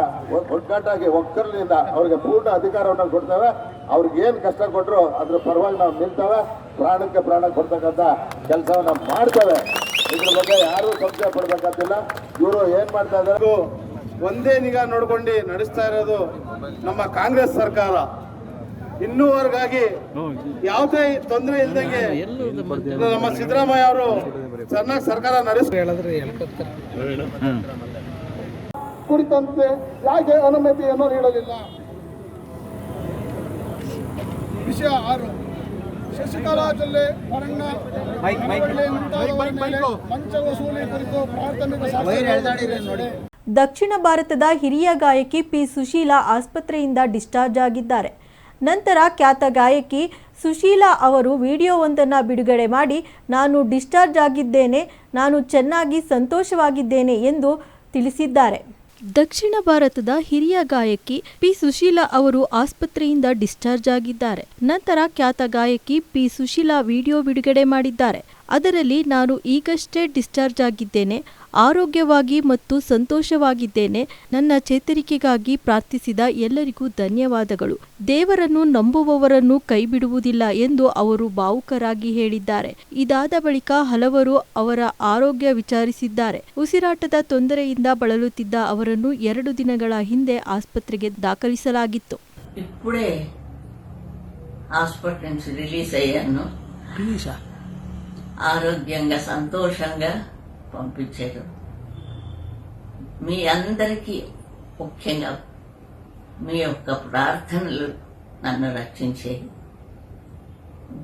ಒಗ್ಗಟ್ಟಾಗಿ ಒಕ್ಕಲಿನಿಂದ ಅವ್ರಿಗೆ ಪೂರ್ಣ ಅಧಿಕಾರವನ್ನು ಕೊಡ್ತೇವೆ. ಅವ್ರಿಗೆ ಏನು ಕಷ್ಟ ಕೊಟ್ಟರು ಅದ್ರ ಪರವಾಗಿ ನಾವು ನಿಲ್ತೇವೆ. ಪ್ರಾಣಕ್ಕೆ ಪ್ರಾಣ ಕೊಡ್ತಕ್ಕಂಥ ಕೆಲಸವನ್ನು ಮಾಡ್ತೇವೆ. ಇದ್ರ ಬಗ್ಗೆ ಯಾರೂ ಸಂಶಯ ಪಡಬೇಕಾಗಿಲ್ಲ. ಇವರು ಏನು ಮಾಡ್ತಾ ಇದ್ದಾರೆ, ಒಂದೇ ನಿಗಾ ನೋಡ್ಕೊಂಡು ನಡೆಸ್ತಾ ಇರೋದು ನಮ್ಮ ಕಾಂಗ್ರೆಸ್ ಸರ್ಕಾರ. ಇನ್ನೂವರೆಗಾಗಿ ಯಾವುದೇ ತೊಂದರೆ ಇಲ್ದಂಗೆ ನಮ್ಮ ಸಿದ್ದರಾಮಯ್ಯ ಅವರು ಚೆನ್ನಾಗಿ ಸರ್ಕಾರ ಕುರಿತಂತೆ ಯಾಕೆ ಅನುಮತಿಯನ್ನು ನೀಡಲಿಲ್ಲ. ವಿಷಯ 6, ಶಶಿಕಲಾ ಜಿಲ್ಲೆ ಹೊರಣ್ಣ ಪಂಚ ವಸೂಲಿ ಕುರಿತು ಪ್ರಾಥಮಿಕ. ದಕ್ಷಿಣ ಭಾರತದ ಹಿರಿಯ ಗಾಯಕಿ ಪಿ. ಸುಶೀಲಾ ಆಸ್ಪತ್ರೆಯಿಂದ ಡಿಸ್ಚಾರ್ಜ್ ಆಗಿದ್ದಾರೆ. ನಂತರ ಖ್ಯಾತ ಗಾಯಕಿ ಸುಶೀಲಾ ಅವರು ವಿಡಿಯೋವೊಂದನ್ನು ಬಿಡುಗಡೆ ಮಾಡಿ, ನಾನು ಡಿಸ್ಚಾರ್ಜ್ ಆಗಿದ್ದೇನೆ, ನಾನು ಚೆನ್ನಾಗಿ ಸಂತೋಷವಾಗಿದ್ದೇನೆ ಎಂದು ತಿಳಿಸಿದ್ದಾರೆ. ದಕ್ಷಿಣ ಭಾರತದ ಹಿರಿಯ ಗಾಯಕಿ ಪಿ ಸುಶೀಲಾ ಅವರು ಆಸ್ಪತ್ರೆಯಿಂದ ಡಿಸ್ಚಾರ್ಜ್ ಆಗಿದ್ದಾರೆ. ನಂತರ ಖ್ಯಾತ ಗಾಯಕಿ ಪಿ ಸುಶೀಲಾ ವಿಡಿಯೋ ಬಿಡುಗಡೆ ಮಾಡಿದ್ದಾರೆ. ಅದರಲ್ಲಿ, ನಾನು ಈಗಷ್ಟೇ ಡಿಸ್ಚಾರ್ಜ್ ಆಗಿದ್ದೇನೆ, ಆರೋಗ್ಯವಾಗಿ ಮತ್ತು ಸಂತೋಷವಾಗಿದ್ದೇನೆ. ನನ್ನ ಚೇತರಿಕೆಗಾಗಿ ಪ್ರಾರ್ಥಿಸಿದ ಎಲ್ಲರಿಗೂ ಧನ್ಯವಾದಗಳು. ದೇವರನ್ನು ನಂಬುವವರನ್ನು ಕೈಬಿಡುವುದಿಲ್ಲ ಎಂದು ಅವರು ಭಾವುಕರಾಗಿ ಹೇಳಿದ್ದಾರೆ. ಇದಾದ ಬಳಿಕ ಹಲವರು ಅವರ ಆರೋಗ್ಯ ವಿಚಾರಿಸಿದ್ದಾರೆ. ಉಸಿರಾಟದ ತೊಂದರೆಯಿಂದ ಬಳಲುತ್ತಿದ್ದ ಅವರನ್ನು 2 ದಿನಗಳ ಹಿಂದೆ ఆసుపత్రికి ದಾಖಲಿಸಲಾಗಿತ್ತು. ఇప్పుడే హాస్పిటల్ నుంచి రిలీజ్ అయ్యాను. ఆరోగ్యంగా సంతోషంగా పంపించారు. మీ అందరికీ ముఖ్యంగా మీ యొక్క ప్రార్థనలు నన్ను రక్షించేవి.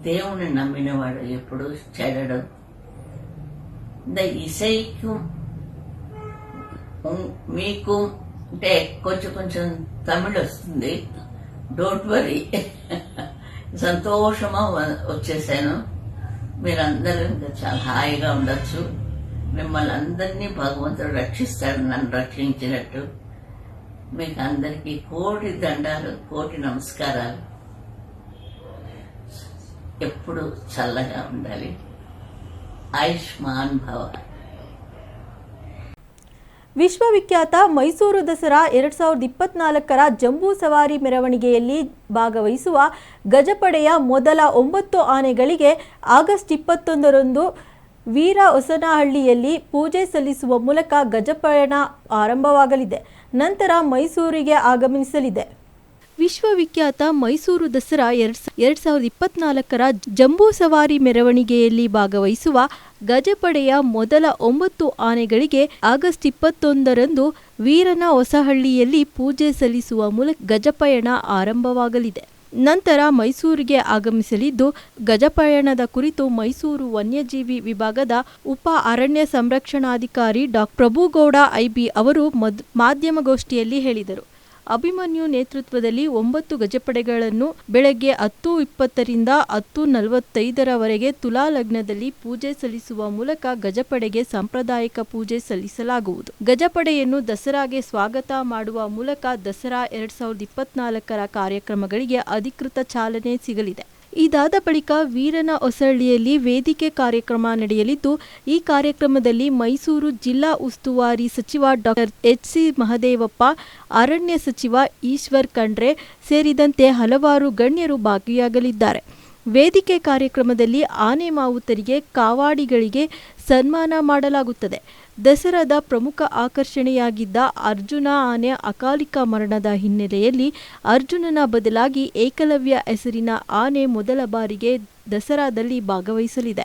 దేవుని నమ్మినవాడు ఎప్పుడు చెడడు. இந்த இசைக்கும் మీకు అంటే కొంచెం తమిళ్ వస్తుంది, డోంట్ వరీ. సంతోషమా వచ్చేసాను. మీరందరూ ఇంకా చాలా హాయిగా ఉండొచ్చు. మిమ్మల్ని అందరినీ భగవంతుడు రక్షిస్తాడు, నన్ను రక్షించినట్టు. మీకు అందరికీ కోటి దండాలు, కోటి నమస్కారాలు. ఎప్పుడు చల్లగా ఉండాలి. ಆಯುಷ್ಮಾನ್ ಭವ. ವಿಶ್ವವಿಖ್ಯಾತ ಮೈಸೂರು ದಸರಾ 2024ರ ಜಂಬೂ ಸವಾರಿ ಮೆರವಣಿಗೆಯಲ್ಲಿ ಭಾಗವಹಿಸುವ ಗಜಪಡೆಯ ಮೊದಲ 9 ಆನೆಗಳಿಗೆ ಆಗಸ್ಟ್ 21ರಂದು ವೀರ ಹೊಸನಹಳ್ಳಿಯಲ್ಲಿ ಪೂಜೆ ಸಲ್ಲಿಸುವ ಮೂಲಕ ಗಜಪಯಣ ಆರಂಭವಾಗಲಿದೆ. ನಂತರ ಮೈಸೂರಿಗೆ ಆಗಮಿಸಲಿದೆ. ವಿಶ್ವವಿಖ್ಯಾತ ಮೈಸೂರು ದಸರಾ 2024ರ ಜಂಬೂ ಸವಾರಿ ಮೆರವಣಿಗೆಯಲ್ಲಿ ಭಾಗವಹಿಸುವ ಗಜಪಡೆಯ ಮೊದಲ 9 ಆನೆಗಳಿಗೆ ಆಗಸ್ಟ್ 21ರಂದು ವೀರನ ಹೊಸಹಳ್ಳಿಯಲ್ಲಿ ಪೂಜೆ ಸಲ್ಲಿಸುವ ಮೂಲಕ ಗಜಪಯಣ ಆರಂಭವಾಗಲಿದೆ. ನಂತರ ಮೈಸೂರಿಗೆ ಆಗಮಿಸಲಿದ್ದು, ಗಜಪಯಣದ ಕುರಿತು ಮೈಸೂರು ವನ್ಯಜೀವಿ ವಿಭಾಗದ ಉಪ ಅರಣ್ಯ ಸಂರಕ್ಷಣಾಧಿಕಾರಿ ಡಾ. ಪ್ರಭುಗೌಡ ಐಬಿ ಅವರು ಮಾಧ್ಯಮಗೋಷ್ಠಿಯಲ್ಲಿ ಹೇಳಿದರು. ಅಭಿಮನ್ಯು ನೇತೃತ್ವದಲ್ಲಿ 9 ಗಜಪಡೆಗಳನ್ನು ಬೆಳಗ್ಗೆ 10:20ರಿಂದ 10:45ರವರೆಗೆ ತುಲಾ ಲಗ್ನದಲ್ಲಿ ಪೂಜೆ ಸಲ್ಲಿಸುವ ಮೂಲಕ ಗಜಪಡೆಗೆ ಸಾಂಪ್ರದಾಯಿಕ ಪೂಜೆ ಸಲ್ಲಿಸಲಾಗುವುದು. ಗಜಪಡೆಯನ್ನು ದಸರಾಗೆ ಸ್ವಾಗತ ಮಾಡುವ ಮೂಲಕ ದಸರಾ 2024ರ ಕಾರ್ಯಕ್ರಮಗಳಿಗೆ ಅಧಿಕೃತ ಚಾಲನೆ ಸಿಗಲಿದೆ. ಇದಾದ ಬಳಿಕ ವೀರನ ಹೊಸಳ್ಳಿಯಲ್ಲಿ ವೇದಿಕೆ ಕಾರ್ಯಕ್ರಮ ನಡೆಯಲಿದ್ದು, ಈ ಕಾರ್ಯಕ್ರಮದಲ್ಲಿ ಮೈಸೂರು ಜಿಲ್ಲಾ ಉಸ್ತುವಾರಿ ಸಚಿವ ಡಾ. ಎಚ್.ಸಿ. ಮಹದೇವಪ್ಪ, ಅರಣ್ಯ ಸಚಿವ ಈಶ್ವರ್ ಖಂಡ್ರೆ ಸೇರಿದಂತೆ ಹಲವಾರು ಗಣ್ಯರು ಭಾಗಿಯಾಗಲಿದ್ದಾರೆ. ವೇದಿಕೆ ಕಾರ್ಯಕ್ರಮದಲ್ಲಿ ಆನೆ ಮಾವುತರಿಗೆ, ಕಾವಾಡಿಗಳಿಗೆ ಸನ್ಮಾನ ಮಾಡಲಾಗುತ್ತದೆ. ದಸರಾದ ಪ್ರಮುಖ ಆಕರ್ಷಣೆಯಾಗಿದ್ದ ಅರ್ಜುನ ಆನೆ ಅಕಾಲಿಕ ಮರಣದ ಹಿನ್ನೆಲೆಯಲ್ಲಿ ಅರ್ಜುನನ ಬದಲಾಗಿ ಏಕಲವ್ಯ ಹೆಸರಿನ ಆನೆ ಮೊದಲ ಬಾರಿಗೆ ದಸರಾದಲ್ಲಿ ಭಾಗವಹಿಸಲಿದೆ.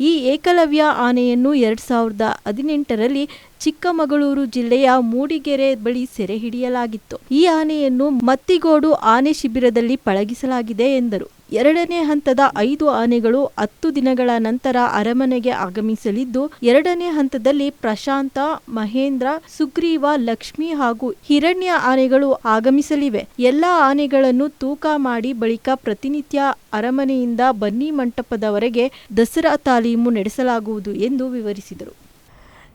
ಈ ಏಕಲವ್ಯ ಆನೆಯನ್ನು 2018ರಲ್ಲಿ ಚಿಕ್ಕಮಗಳೂರು ಜಿಲ್ಲೆಯ ಮೂಡಿಗೆರೆ ಬಳಿ ಸೆರೆ ಹಿಡಿಯಲಾಗಿತ್ತು. ಈ ಆನೆಯನ್ನು ಮತ್ತಿಗೋಡು ಆನೆ ಶಿಬಿರದಲ್ಲಿ ಪಳಗಿಸಲಾಗಿದೆ ಎಂದರು. 2ನೇ ಹಂತದ 5 ಆನೆಗಳು 10 ದಿನಗಳ ನಂತರ ಅರಮನೆಗೆ ಆಗಮಿಸಲಿದ್ದು, 2ನೇ ಹಂತದಲ್ಲಿ ಪ್ರಶಾಂತ, ಮಹೇಂದ್ರ, ಸುಗ್ರೀವ, ಲಕ್ಷ್ಮಿ ಹಾಗೂ ಹಿರಣ್ಯ ಆನೆಗಳು ಆಗಮಿಸಲಿವೆ. ಎಲ್ಲಾ ಆನೆಗಳನ್ನು ತೂಕ ಮಾಡಿ ಬಳಿಕ ಪ್ರತಿನಿತ್ಯ ಅರಮನೆಯಿಂದ ಬನ್ನಿ ಮಂಟಪದವರೆಗೆ ದಸರಾ ತಾಲೀಮು ನಡೆಸಲಾಗುವುದು ಎಂದು ವಿವರಿಸಿದರು.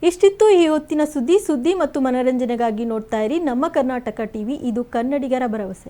ಇಷ್ಟಿತ್ತು ಈ ಹೊತ್ತಿನ ಸುದ್ದಿ ಮತ್ತು ಮನರಂಜನೆಗಾಗಿ ನೋಡ್ತಾ ಇರಿ ನಮ್ಮ ಕರ್ನಾಟಕ ಟಿವಿ. ಇದು ಕನ್ನಡಿಗರ ಭರವಸೆ.